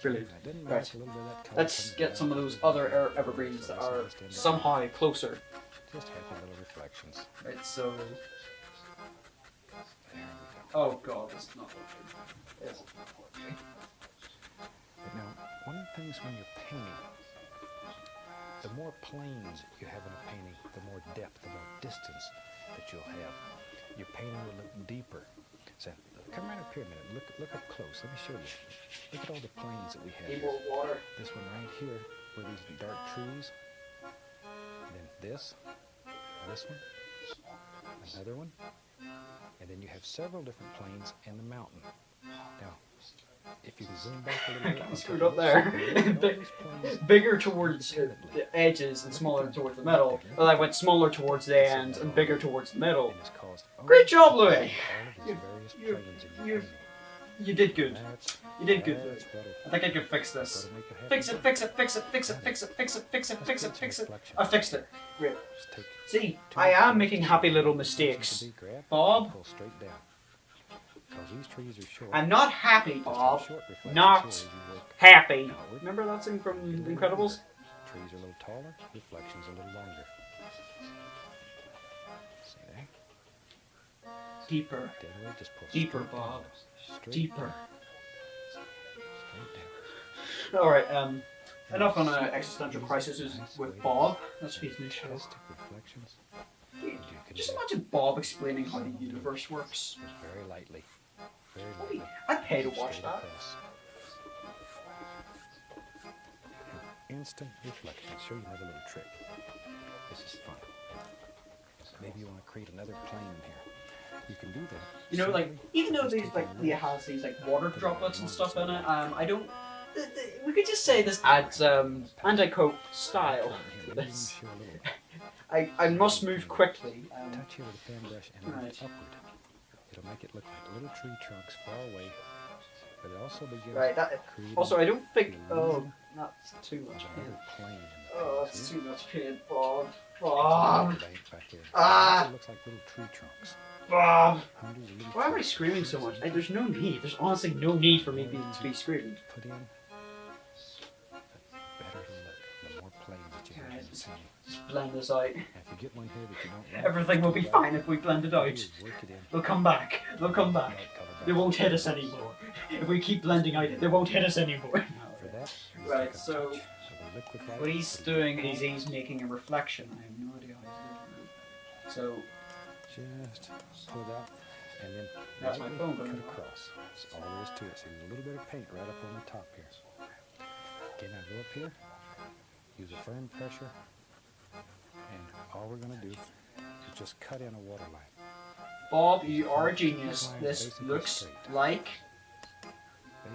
Brilliant. Now, didn't Right. like a little bit of that color Let's coming get some of down those through other the evergreens that so are just end up somehow closer. Just happy little reflections. Right, so... There we go. Oh god, that's not working. It's not working. But now, one of the things when you're painting, the more planes you have in a painting, the more depth, the more distance that you'll have. Your painting will look deeper. So, come right up here a minute. Look up close. Let me show you. Look at all the planes that we have Need here. more water. This one right here, where these dark trees. Then this one, another one, and then you have several different planes and the mountain. Now, if you can zoom back a little I bit, got I'll screwed put up there. all these planes Bigger towards the edges and smaller towards the middle. Well, I went smaller towards the ends and bigger towards the middle. and it's caused Great job, Louis! all of these You- various you- planes in you- your painting. You did good. That's- You did good, that's Louis. what'll- I think I can fix that's this. what'll make happy. Fix it, fix it, fix it, fix it, fix it, fix it, fix it, fix it, fix it. I fixed it. Great. Just take See, two I am planes, making happy little to mistakes. be grabbed, Bob? pull straight down. 'Cause these trees are short. I'm not happy, Just have Bob. short reflections Not here as you work happy. outward. Remember that scene from Get a little Incredibles? longer. Trees are a little taller, reflections a little longer. See there? Deeper. Dead away, just pull Deeper, straight Bob. down. Straight Deeper. down. Straight down. Alright, enough on existential crises with Bob. That's his new show. Fantastic reflections. And you can Just do imagine Bob explaining how the universe works. it very lightly. Very Hey, lightly. I'd pay to watch Straight that. across. Instant reflection. Show you another little trick. This is fun. Maybe you want to create another plane here. You can do that. You know, like, Simply even though just these, take like, your it has these, like, water droplets and stuff in it, I don't... We could just say this adds, anti-coat style to Maybe you this. want to show a little I must move quickly. touch here with a fan brush and move Right. upward. It'll make it look like little tree trunks far away, but it also begins Right, that... creating Also, I don't think... the Oh, illusion that's too much of pain. another plane in the Oh, paint. that's See? too much pain, Bob. That's Bob! another bank back there. Ah! It also looks like little tree trunks. Bob! Hundreds of little Why am I trees. screaming so much? There's no need. There's honestly no need for me to be screaming. Put in, the better it'll look. The more planes that you have in Right, the just- painting. Just blend this out. And if you get one here that you don't like, Everything will be just fine if we blend it do out. is work it in. They'll come back. They'll come back. Light color back. They won't hit us anymore. If we keep blending out, they won't hit us anymore. For that, you Right, take a so touch of the liquid light, what he's put it doing in is he's making a reflection. I have no idea how he's doing it. So, just pull it out, and then That's my lightly phone cut going off. across. That's all there is to it. So there's a little bit of paint right up on the top here. Okay, now go up here. use a firm pressure, and all we're going to do is just cut in a water line. Bob, you are a genius. This Basically looks straight. like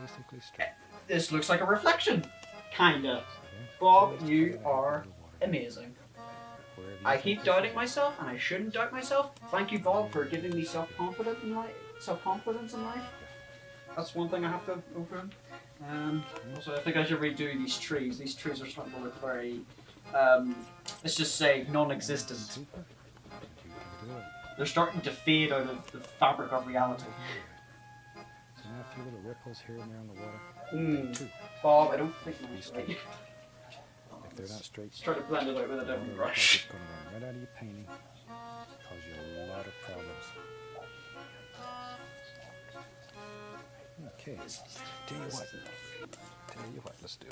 Basically straight. this looks like a reflection, kinda. See there? Bob, Just you cut in a are little water line. amazing. Wherever you I think keep this doubting is. myself, and I shouldn't doubt myself. Thank you, Bob, for giving me self-confidence in life. That's one thing I have to open. Also, I think I should redo these trees. These trees are starting to look very, let's just say, non-existent. Super. You can do it. They're starting to fade out of the fabric of reality. So now a few little ripples here and there on the water. Hmm. Two. Bob, I don't think mine's right. If they're not straight, Let's try to blend it out with a different water brush. It's going to run right out of your painting, cause you a lot of problems. Okay, tell you what, let's do.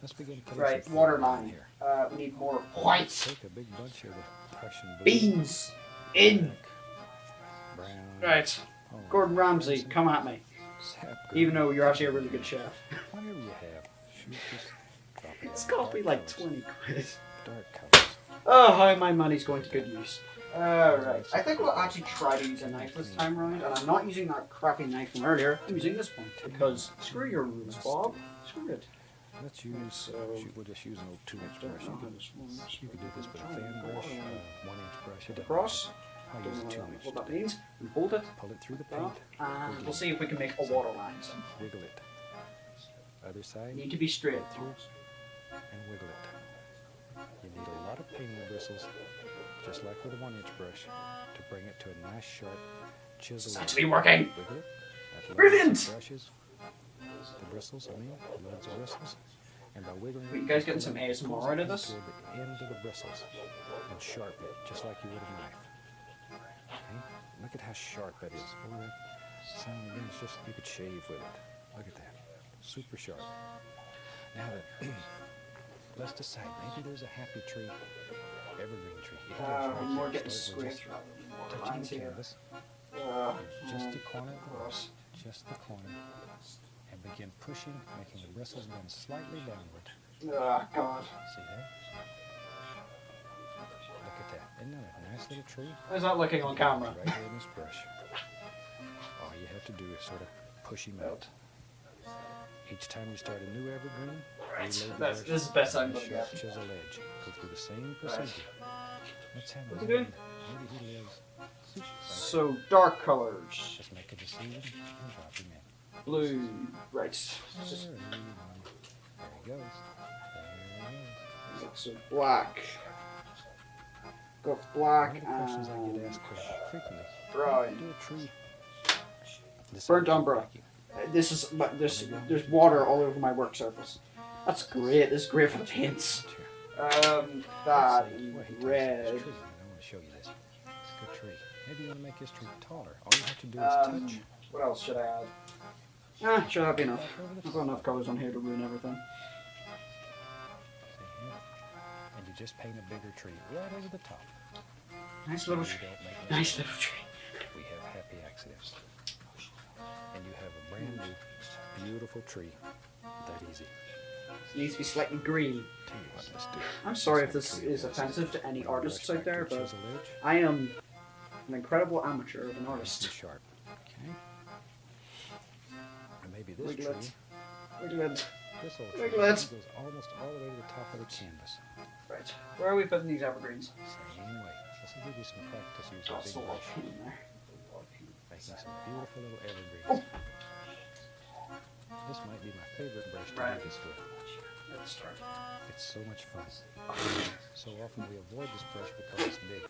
Let's begin putting Right, some water color in line. here. We need more white. Take a big bunch of the Prussian blue, Beans in. brown, Right. oh, Gordon Ramsay, come at me. sap Even green, though you're actually a really good chef. whatever you have, shoot, just drop it in. It's cost me Dark like colors, 20 quid. Dark colors. Oh, how my money's going to good use. Alright, I think we'll actually try to use a knife this time around, and I'm not using that crappy knife from earlier. I'm using this one, because screw your rules, Bob. Screw it. Let's use, we'll just use an old 2-inch brush. You could do this with a fan brush, 1-inch brush. It doesn't Across. matter. I'll use a Don't know 2-inch. what that means. We hold it Pull it through the paint, up, and we'll see if we can make a water line. So wiggle it. Other side, need to be straight. through, and wiggle it. You need a lot of painting bristles, just like with a 1-inch brush, to bring it to a nice sharp chisel. It's actually working. Wiggle it. That Brilliant! loads the brushes, the bristles, loads the bristles. And by wiggling Wait, you it, guys getting pull some it ASMR out of this? toward the end of the bristles and sharpen it, just like you would a knife. Okay? Look at how sharp that is. Oh, that sound again, it's just, you could shave with it. Look at that. Super sharp. Now then, let's decide. Maybe there's a happy tree, evergreen tree. If there's right More there, getting start with squished just rather than water touching lines the here. canvas, just the corner of the brush, just the corner, and begin pushing, making the bristles bend slightly downward. Oh, God. See there? Look at that. Isn't that a nice little tree? How's that looking on camera? Right there in this brush. All you have to do is sort of push him out. Each time you start a new evergreen, reload the brush This is the best I'm on a going to sharp get. chisel edge. Go through the same procedure. Let's have What's a he doing? maybe he lives. So, dark colors. Just make a decision and drop him in. Blue. Right. Just There he goes. There he is. so black. Go One black of the questions I and get asked quite frequently. brown. Do a tree. Burnt umber. This is, but there's water all over my work surface. That's great. This is great for the paints. That and red. I want to show you this. It's a good tree. Maybe you want to make this tree taller. All you have to do is touch. What else should I add? Should that be enough? I've got enough colours on here to ruin everything. See here? And you just paint a bigger tree right over the top. Nice little You tree. don't make Nice mistakes. little tree. We have happy accidents. And you have a brand new, beautiful tree. That easy. It needs to be slightly green. Tell you what, let's do. I'm sorry if Let's this have a tree is like offensive to any Bring the artists brush out back there, to but chisel edge. I am an incredible amateur of an Nice and artist. sharp. Okay. And maybe this Wiggle tree, it. Wiggle it. this old tree, Wiggle it. goes almost all the way to the top of the canvas. Right. Where are we putting these evergreens? Same way. This will give you some practice using Oh, a it's big a lot brush. of paint in there. Making some beautiful little evergreens. Oh. This might be my favorite brush to Right. do this with. Let's start. It's so much fun. So often we avoid this brush because it's big,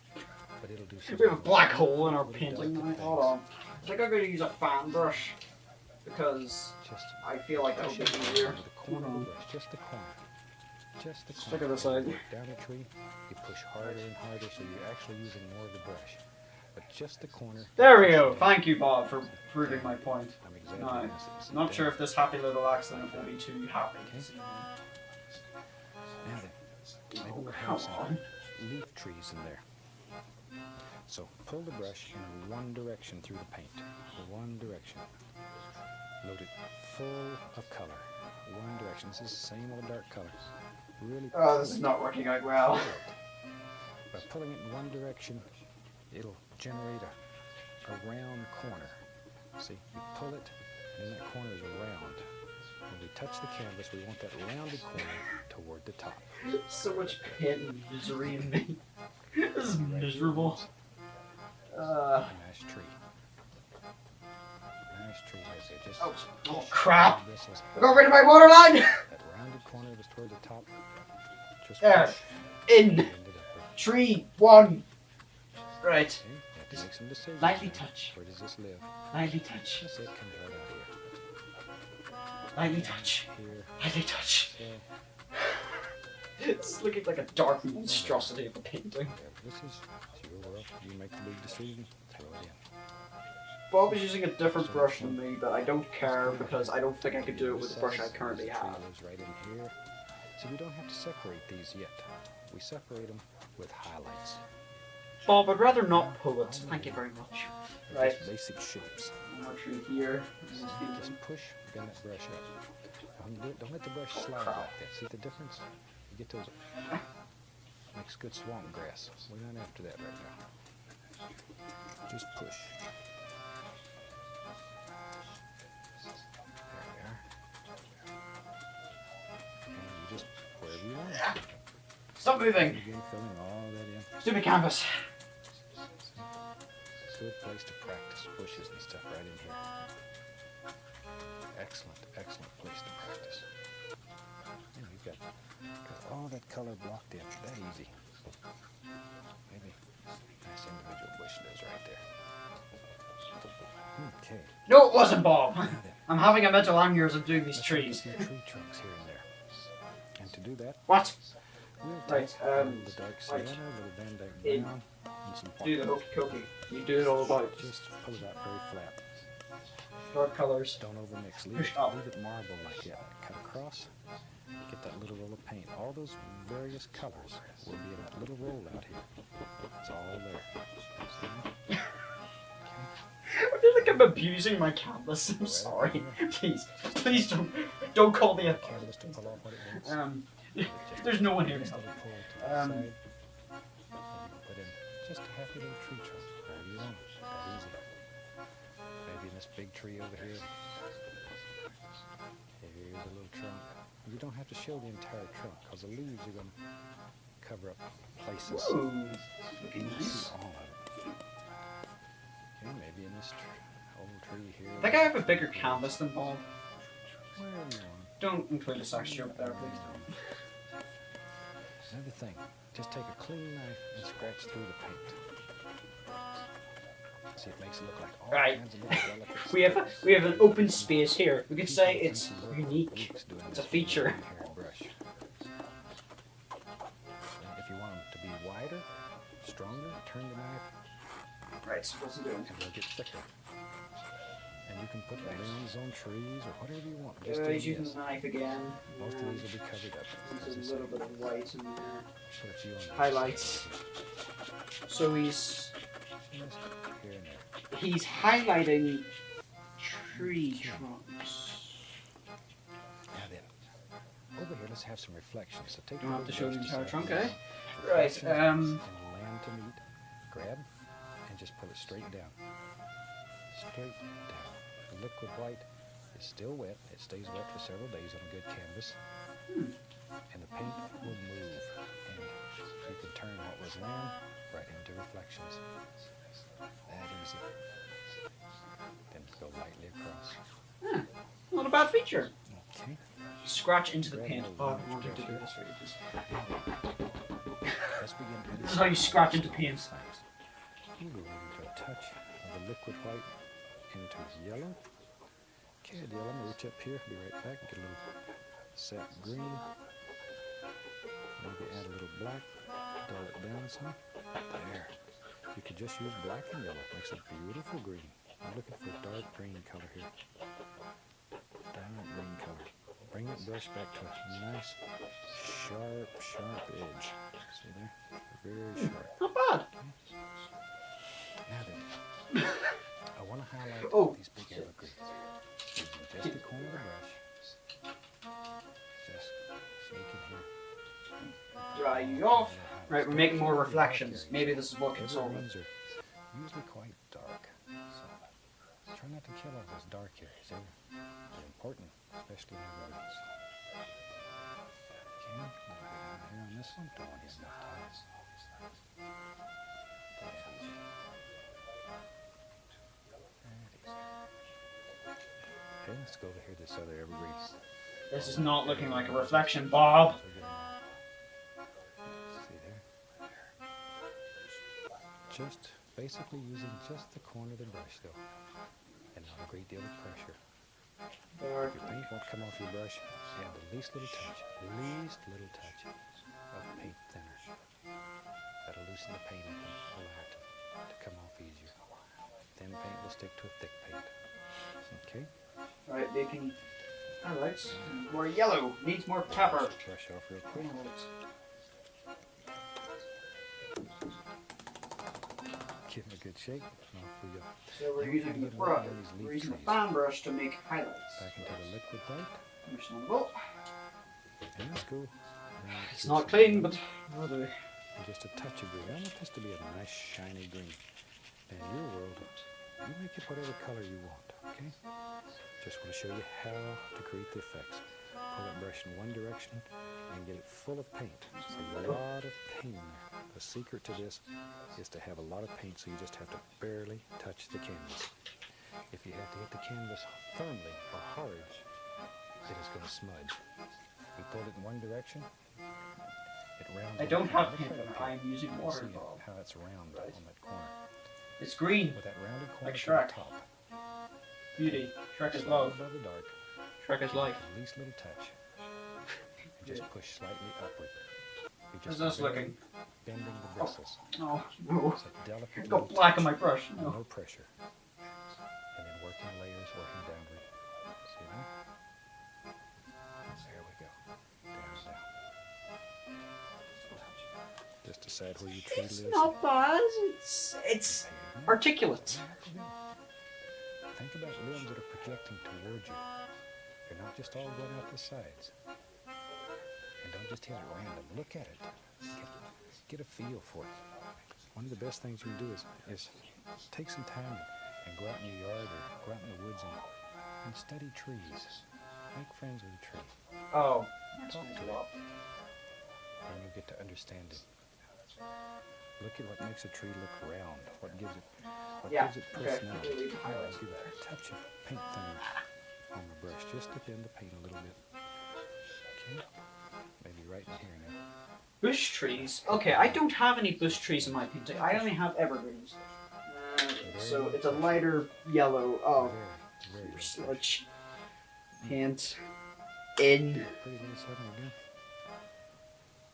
but it'll do something. We have a black hole in our Little painting now. delicate Hold on. I think I'm going to use a fan brush because Just I feel like that'll push be it easier. over the corner of the brush, just the corner. Just the corner. Stick it this As you side. work down a tree, you push harder and harder, so you're actually using more of the brush. But just the corner. There we go. Thank you, Bob, for proving my point. I'm No, exaggerating this. It's not sure down. if this happy little accident will be too happy. Now then, maybe we'll Come have some on. leaf trees in there. So pull the brush in one direction through the paint. One direction. Load it full of color. One direction. This is the same old dark color. really Oh, this is not working out well. By pulling it in one direction, it'll generate a round corner. See, you pull it, and then that corner is round. When we touch the canvas, we want that rounded corner toward the top. So much pain and misery in me. This is miserable. Nice tree. Nice tree right there. Just Oh crap! this I got rid of my water line! that rounded corner was toward the top. Just There. push. In End it up. tree 1. Right. Okay, you have to make some decisions. Lightly now. touch. Where does this live? Lightly touch. Yes, it comes right out Lightly touch. here. Here. Lightly touch. Okay. It's looking like a dark monstrosity of a painting. This is your world. You make the big decision. Throw it in. Bob is using a different brush than me, but I don't care because I don't think I could do it with the brush I currently This tree have. lives right in here. So we don't have to separate these yet. We separate them with highlights. Bob, I'd rather not pull it. Thank you very much. They're Right. just basic shapes. One more tree here. Just push, bend that brush up. Don't let the brush slide crap. like that. See the difference? You get those. Makes good swamp grass. We're not after that right now. Just push. There we are. And you just wherever you want. Stop moving! Again, filling all that in. Stupid canvas. Good place to practice bushes and stuff right in here. Excellent, excellent place to practice. And you've got all that color blocked in. That easy. Maybe nice individual bush lives right there. Okay. No, it wasn't Bob. Now then, I'm having a mental aneurysm doing these let's look at trees. some tree trunks here and there. And to do that, What? we'll Right, take a little dark sienna, right. a little Van Dyke In. brown, and some Do the white. hokey cokey. You do it all about. Just pull it out very flat. Dark colors. Don't overmix. Push up. Leave it marble like that. Cut across. Get that little roll of paint. All those various colors will be in that little roll out here. It's all there. I feel like I'm abusing my canvas. I'm sorry. Please don't call me a Canvas to pull off what it wants. There's no one here to Just help. let it pull to the Um, side. And you put in just a happy little tree trunk. Wherever you want. That easy. Maybe in this big tree over here. Here's a little trunk. You don't have to show the entire trunk because the leaves are going to cover up places. Ooh, You looking can nice. see all of it. Okay, maybe in this old tree here. I think I have a bigger canvas than Bob. Wherever you want. Don't include a sex joke there, please don't. Another thing, just take a clean knife and scratch through the paint. See, it makes it look like all Right. kinds of little delicate We have an open space here. We could say it's unique. It's a feature. Brush. If you want them to be wider, stronger, turn the knife Right, so what's it doing? and they'll get thicker. And you can put limbs on trees or whatever you want. Just do He's using this. the knife again. Most of these will be covered up. as I There's a say. little bit of white in there. Put a few on this. Highlights. So he's Just here and there. highlighting tree trunks. Now then, over here, let's have some reflections. So take Don't have to show the brush entire side trunk, down, eh? Right, reflections, and land to meet. Grab and just pull it straight down. Straight down. The liquid white is still wet. It stays wet for several days on a good canvas. And the paint will move. And you can turn what was land right into reflections. That easy. Then go lightly across. Not a bad feature. Okay. Scratch into the paint. Oh, I've wanted to do this for ages. Let's begin. This is how you scratch into paint. We'll go into a touch of the liquid white into yellow. Okay, the yellow, I'm gonna reach up here, be right back, get a little sap green. Maybe add a little black, dull it down some. There. You could just use black and yellow, makes a beautiful green. I'm looking for a dark green color here. Dark green color. Bring that brush back to a nice, sharp edge. See there? Very sharp. Not bad. Now then, I want to highlight Oh. these big evergreens. Using just the corner of the brush. Just sneak in here. Right, we're making more reflections. Maybe this is what can solve it. Evergreens are usually quite dark, so try not to kill all those dark areas. They're important, especially in evergreens. Okay, a little bit in here on this one. Don't want to get enough ties. Okay, let's go over here to this other evergreen. This is not looking like a reflection, Bob. See there? Just basically using just the corner of the brush though, and not a great deal of pressure. Your paint won't come off your brush, and the least little touch of paint thinner. That'll loosen the paint up and allow it to come off easier. Thin paint will stick to a thick paint. Okay? Alright, making highlights. More yellow. Needs more pepper. Brush off real quick. Give it a good shake, and off we go. So we're using the brush. We're using the fan brush to make highlights. Back into the liquid white. Understandable. And let's go. It's not clean, but rather. And just a touch of green. I want this to be a nice shiny green. And in your world, you make it whatever color you want, okay? Just want to show you how to create the effects. Pull that brush in one direction and get it full of paint. There's a lot of paint in there. The secret to this is to have a lot of paint, so you just have to barely touch the canvas. If you have to hit the canvas firmly or hard, it is going to smudge. We pull it in one direction, it rounds. I don't have paint on. I'm using water. See how it's round on that corner. It's green. With that rounded corner Like to Shrek. the top. Beauty. Shrek is Slightly love. above the dark. Shrek is life. The least little touch. And just push slightly upward. You're How's just this looking? bending the bristles. Oh, no. It's a delicate I got little black on touch. my brush. No. No pressure. And then working layers, working downward. See that? There we go. Down, down. Just decide where your tree lives. It's not bad. It's articulate. Think about limbs that are projecting towards you. They're not just all going out the sides. And don't just hit it random. Look at it. Get a feel for it. One of the best things you can do is take some time and go out in your yard or go out in the woods and study trees. Make friends with a tree. Oh, Talk to it. And you'll get to understand it. Look at what makes a tree look round. What gives it personality. Really highlights Give it a touch of paint thinner on the brush, just to bend the paint a little bit. Okay, maybe right in here now. Bush trees. Okay, I don't have any bush trees in my painting. I only have evergreens. So it's a lighter yellow. Oh, Very good. sludge. Paint in. Pretty little setting again.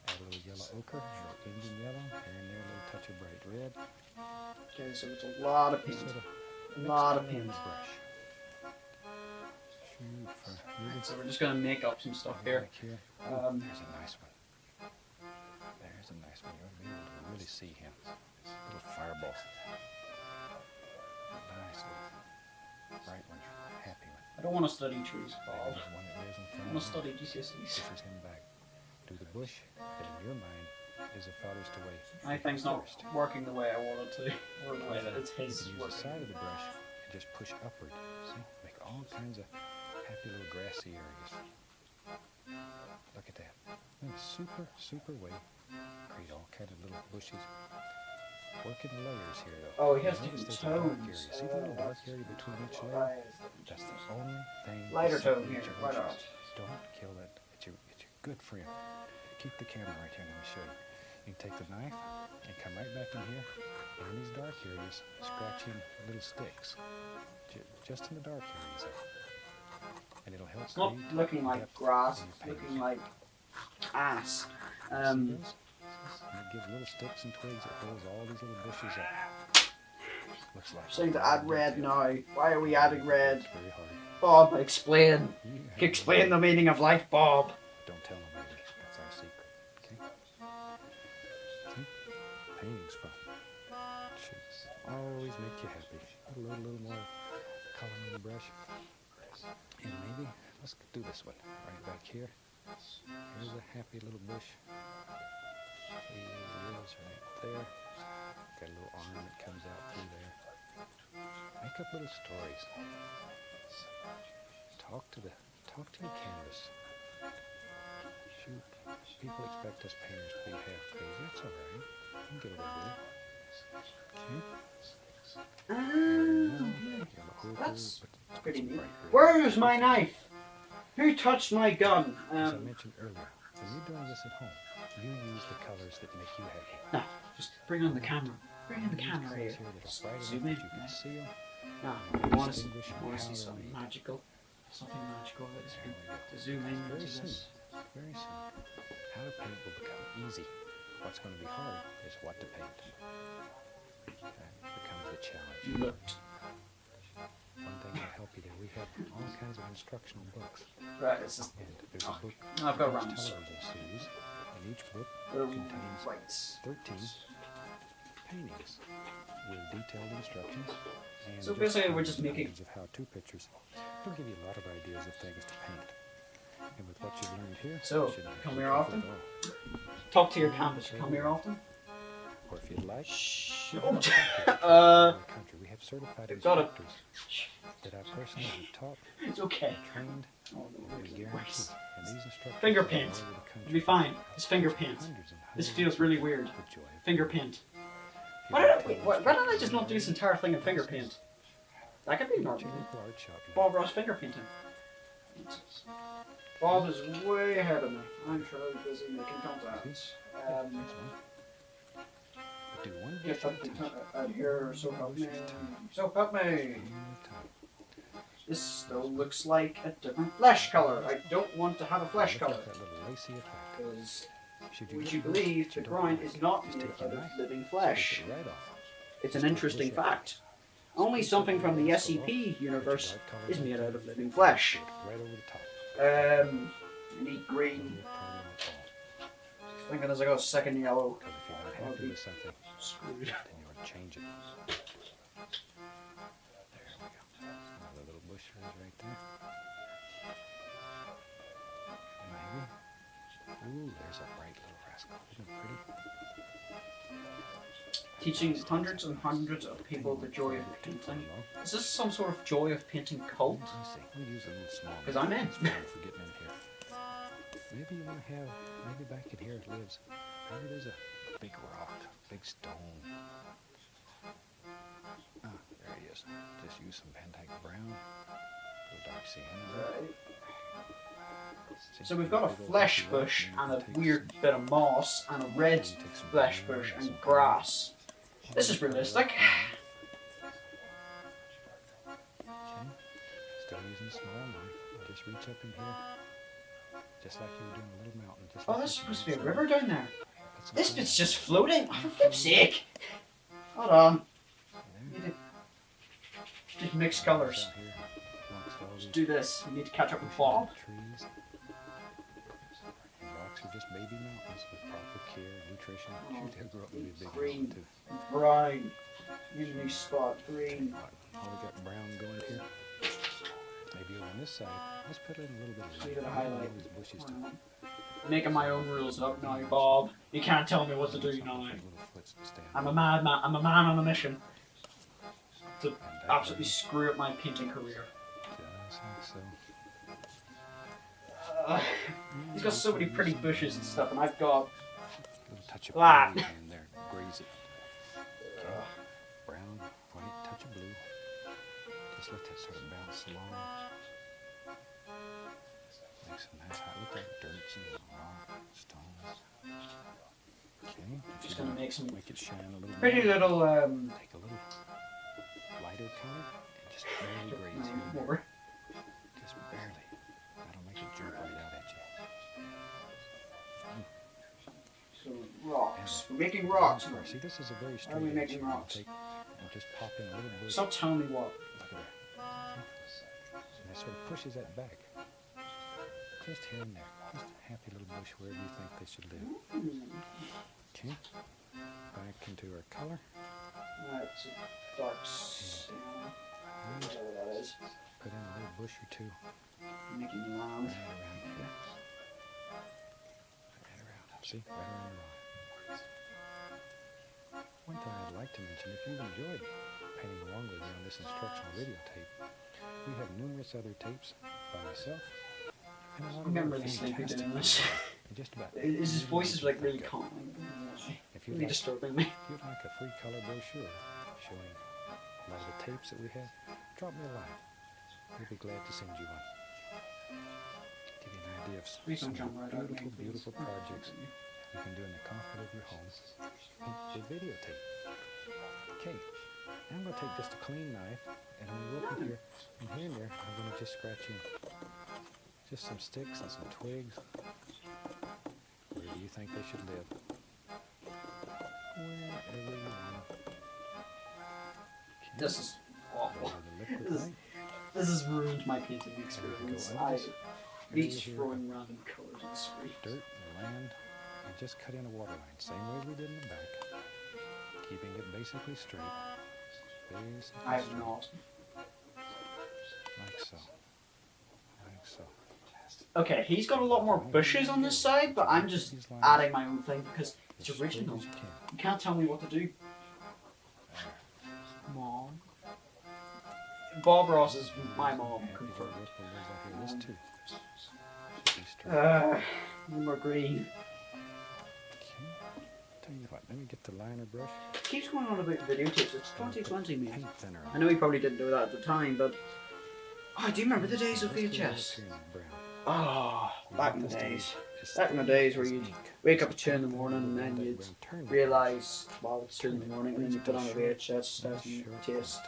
Add a little yellow ochre, a little Indian yellow, here and there a little touch of bright red. Okay, so it's a lot of paint. Sort of A lot of mix it in paint. the brush. Shoot for really So we're just gonna make up some stuff here. back here. There's a nice one. There's a nice one. You ought to be able to really see him. Little fireball. Nice little bright one. Happy one. I don't want to study trees, Bob. There's one that lives in I front want to of study him. GCSEs. Pushes him back. Do the bush that in your mind is the farthest away. My thing's not first. working the way I want it to. Or the way that it's You his can use the working. side of the brush and just push upward. See? Make all kinds of happy little grassy areas. Look at that. In a super, super way. Create all kinds of little bushes. Working layers here though. Oh, he has Notice different there's a dark tones. area. See the little dark area between each layer? Right. That's the only thing. Lighter that tone separates here, your right bushes. on. Don't kill that. It's your good friend. Keep the camera right here. Let me show you. You can take the knife and come right back in here. And in these dark areas, scratch in little sticks. Just in the dark areas there. And it'll help It's not create looking like depth grass, in your it's paintings. looking like ass. See those? And it gives little sticks and twigs that holds all these little bushes up. Looks like Saying to add red now. Why are we adding red? It's very hard. Bob, explain. You have Explain no the meaning of life, Bob. Don't tell nobody. That's our secret. Okay? See? Painting's fun. Should always make you happy. Put a little more color on the brush. And maybe, let's do this one. Right back here. Here's a happy little bush. He lives right there. Got a little arm that comes out through there. Make up little stories. Talk to your canvas. Shoot, people expect us painters to be half crazy. That's all right. You can get away with it. Okay. That's pretty neat. Where's my knife? Who touched my gun? As I mentioned earlier, when you're doing this at home, you use the colors that make you happy. No, just bring on the camera. Bring on the camera here. Zoom in. You can see them. No, I want to see something magical. Something magical. Let's to zoom in Very into soon. this. Very soon. How to paint will become easy. What's going to be hard is what to paint. That becomes the challenge. You looked. One thing will help you there. We have all kinds of instructional books. Right, it's just, And there's a book I've got on rounds. television series, and each book Little contains whites. 13 paintings with detailed instructions. And So basically we're just making- hundreds of how-to pictures. It'll give you a lot of ideas of things to paint. And with what you've learned here, So, you shouldn't have come to here take often? it all. Talk to your canvas. You come here often? Or if you'd like, Shh. we Oh, have a country. We have certified You've got it. instructors that I personally have taught, It's okay. trained, Oh, and no, guaranteed. And these instructors Finger are all paint. over the country. It'll be fine. It's finger paint. Hundreds and This hundreds feels of really people weird. with joy of Finger painting. paint. Why don't I just not do this entire thing in finger paint? That could be Your normal. local art shop. Bob Ross finger painting. Bob is way ahead of me. I'm sure he's busy making contacts. Do one Get bush at a something time. out here, so help me. So help me. This still looks like a different flesh color. I don't want to have a flesh Look color. at that little lacy effect. Because Should would get you it, believe but the you don't grind like is it. not Just made take your out of knife, living take flesh? it right off. It's an interesting fact. Only something from the SCP universe is made out of living flesh. Right over the top. Neat green. No problem at all. Thinking as I go second yellow. Because if you're not happy with something, Screwed. then you want to change it. There we go. Another little bush is right there. Maybe. Ooh, there's a bright little rascal. Isn't it pretty? Teaching hundreds and hundreds of people the joy of painting. Is this some sort of joy of painting cult? Let me see. We'll use a little small. 'Cause I'm in. It's fine for getting in here. Maybe you want to have, maybe back in here it lives. Maybe there's a big rock, big stone. Ah, there he is. Just use some Van Dyke brown. Little dark sienna. See, So we've got a big old flesh rocky rock, bush and you and can a take weird bit of moss and a red some- take some flesh brown bush or and some grass. color. This is realistic. Okay. Still using a small knife. Just reach up in here. Just like you were doing a little mountain. Just Oh, like there's this. supposed to be a river down there. Put some This color. bit's just floating. Oh, for flip's sake. Hold on. There. Need to just mix colours. Down here, amongst all Let's these do this. We need to catch up with bushes Bob. and trees. And rocks are just baby mountains with proper care and nutrition. Oh, They'll grow up to be a big green. mountain too. Brown. Need a new spot. Green. All we got brown going here. Maybe over on this side, let's put in a little bit of Leave it a light. highlight. These bushes to Making my own rules up now, Bob. You can't tell me what to do now. little foots to stand I'm a on. madman. I'm a man on a mission to And that absolutely way, screw up my painting career. just like so. He's got so many pretty bushes and stuff, and I've got A little touch of Black. blue in there, graze it. Okay. Brown, white, touch of blue. Just let that sort of bounce along. Make some nice hot, look like dirt, and rock, stones. Okay. If just you gonna want make some to make it shine a little pretty more, little take a little lighter color and just barely graze here and there. more. Just barely. That'll make it jump right out at you. So rocks. We're making rocks. See, this is a very straight How are we edge. making You can rocks? take and just pop in a little bush. Stop telling me what. Look at there. And that sort of pushes that back. Just here and there. Just a happy little bush wherever you think they should live. Okay. Back into our color. That's a dark sienna. And Whatever that is. put in a little bush or two Making me round. right around here. Right around. See? Right around the line. like to mention, if you've enjoyed painting along with me on this instructional videotape, we have numerous other tapes by myself and a lot I of remember other the sleepy fantastic doing this. videos in just about His voice is like really think of. calming. If you'd Really like, disturbing me. if you'd like a free color brochure showing a lot of the tapes that we have, drop me a line. We'll be glad to send you one. Give you an idea of Please some don't jump right out of me, beautiful please. projects you can do in the comfort of your home with videotape. Okay, now I'm going to take just a clean knife, and I'm going to look in here, and here and there, I'm going to just scratch in just some sticks and some twigs. Where do you think they should live? Wherever you want. Okay. This is awful. The liquid This, paint. this has ruined my painting experience. I hate Area here, throwing random colours on the screen. dirt and land, and just cut in a water line, same way as we did in the back, keeping it basically straight. Basically I have straight, not. like so, like so. Okay, he's got a lot more bushes on this side, but I'm just adding my own thing because it's As straight original. as you can. You can't tell me what to do. Mom. Bob Ross is my mom, Happy little confirmed. ripple goes like this too. Should be straight. No more green. Okay. Tell you what, let me get the liner brush. Keeps going on about videotapes. It's 2020, man. Paint thinner I on know he probably didn't know that at the time, but oh, I do remember the days of Just a little VHS. appearance of brown. Oh, You back want in the this to be days. as Back in the thin days where as you'd ink. wake up at 2 in the morning and then That you'd way, turn the realise, well, it's 2 in the morning, and then you put on a VHS test and taste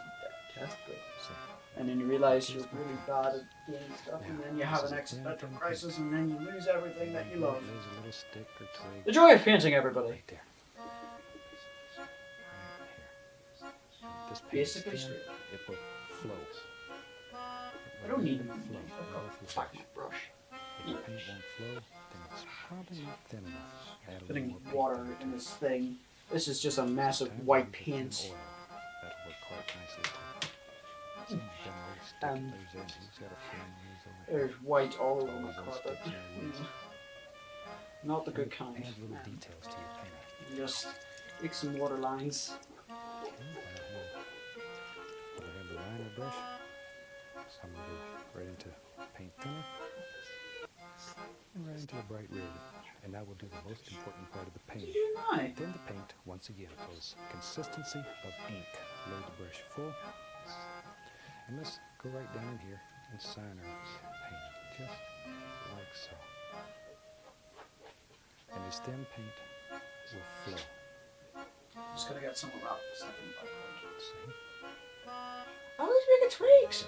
good. So, And then you realise you're really bad at getting stuff, and then you have an existential crisis, and then you lose everything that you love. There's a little stick or twig The joy of painting, everybody. right there. Right here. This paint is Basically thin, straight. it will flow. I don't need them. Flow. I've Roll got through the back of brush. my brush. If the paint won't flow, then it's probably not thin enough. Add a little Putting more paint water thinner to in it. this thing. This is just a mess of Sometimes white you can paint. put oil. That'll work quite nicely too. See, done a little stick Um, it lays in. He's got a friend who's over here. There's white all over my Always those carpet. sticks in the woods. Not the good Add kind. little details to your painting. Just take some water lines. Okay, I have the liner brush. So I'm going to go right into paint thinner and right into the bright red. And that will do the most important part of the paint. Right. Then the paint, once again, goes consistency of ink. Load the brush full. And let's go right down in here and sign our paint, just like so. And this thin paint will flow. Just gotta get some of that stuff in the background. See? Oh, these bigger twigs!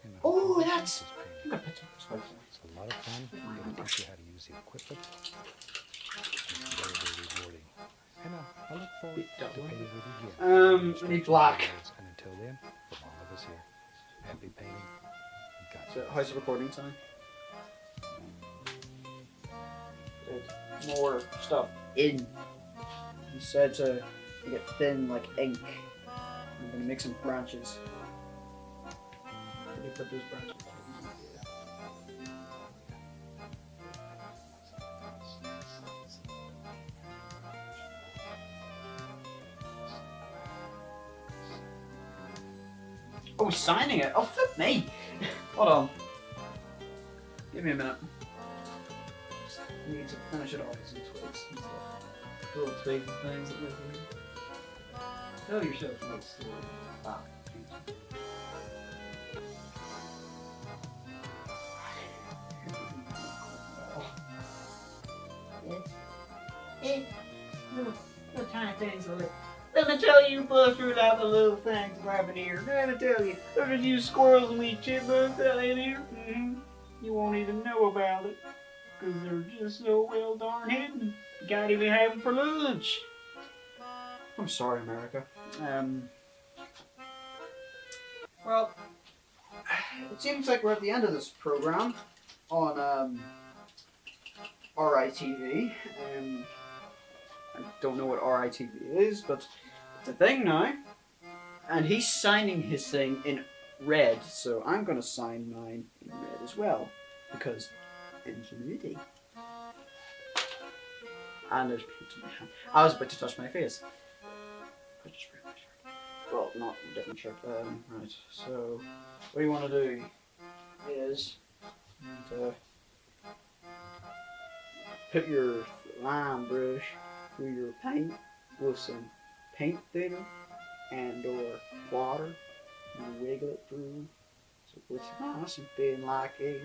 And the Oh, whole that's- is painted. I'm gonna put some spice in it. It's a lot of fun. It'll teach you how to use the equipment. It's very, very rewarding. And I look forward Bit to double. painting with you again. We need black. And until then, from all of us here, happy painting. And So, God how's the recording time? More stuff in. He said to get thin like ink. I'm gonna make some branches. Where do you put those branches? Oh, he's signing it. Oh, flip me. Hold on. Give me a minute. I need to finish it off with some twigs and stuff. Little twigs and things that we're doing. Tell yourself a little story. Ah. Little tiny things. Let me tell you, bust through like the little things grabbing here. Let me tell you, look at you squirrels and we chipmunks out in here. You won't even know about it, because they're just so well darn hidden. You can't even have them for lunch. I'm sorry, America. Well, it seems like we're at the end of this program on RITV. I don't know what RITV is, but it's a thing now. And he's signing his thing in red, so I'm going to sign mine in red as well, because ingenuity. And there's paint on my hand. I was about to touch my face. But just bring my shirt. Well, not a different shirt. Right. So, what you want to do is put your lime brush through your paint with some paint thinner and or water. You wiggle it through so it's nice and thin like egg.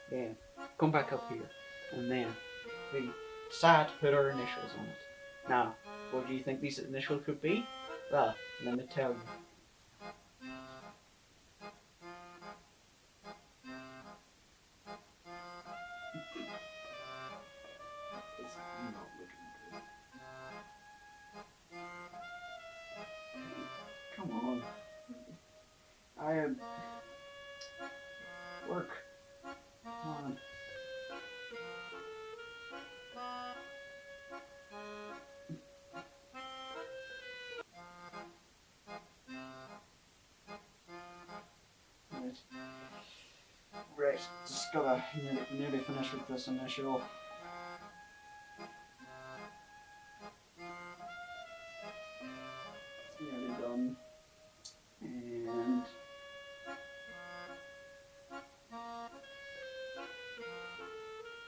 Then come back up here, and then we decide to put our initials on it. Now, what do you think these initials could be? Well, let me tell you. It's not looking good. Come on. I am work. Come on. Right, just gotta nearly finish with this initial. It's nearly done. And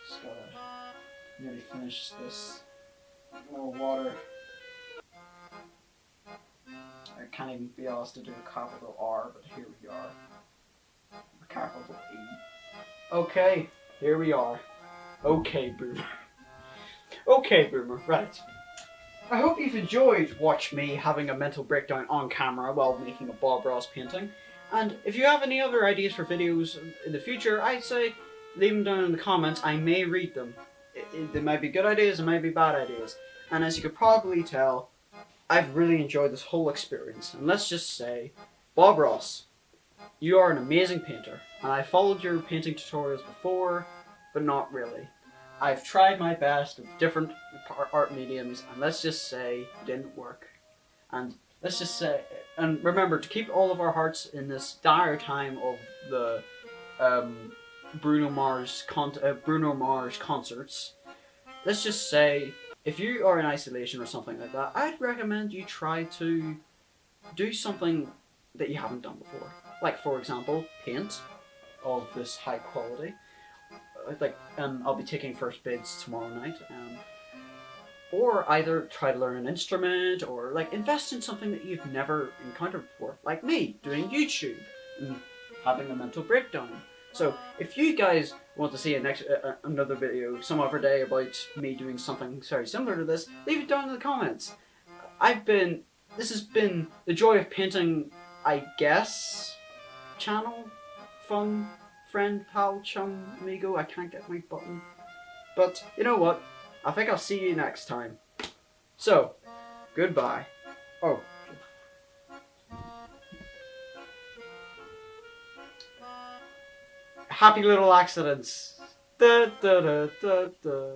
just gotta nearly finish this. More water. I can't even be asked to do a capital R, but here we are. A capital E. Okay, here we are. Okay, Boomer. Okay, Boomer, right. I hope you've enjoyed watching me having a mental breakdown on camera while making a Bob Ross painting. And if you have any other ideas for videos in the future, I'd say leave them down in the comments. I may read them. They might be good ideas, they might be bad ideas. And as you could probably tell, I've really enjoyed this whole experience. And let's just say, Bob Ross, you are an amazing painter. And I followed your painting tutorials before, but not really. I've tried my best with different art mediums, and let's just say it didn't work. And let's just say, and remember to keep all of our hearts in this dire time of the Bruno Mars concerts. Let's just say, if you are in isolation or something like that, I'd recommend you try to do something that you haven't done before. Like, for example, paint all of this high quality. Like, I'll be taking first bids tomorrow night. Or either try to learn an instrument, or like invest in something that you've never encountered before. Like me, doing YouTube and having a mental breakdown. So if you guys want to see another video some other day about me doing something very similar to this, leave it down in the comments. This has been the Joy of Painting, I guess, channel, fun, friend, pal, chum, amigo. I can't get my button. But you know what? I think I'll see you next time. So, goodbye. Oh. Happy little accidents. Da, da, da, da, da.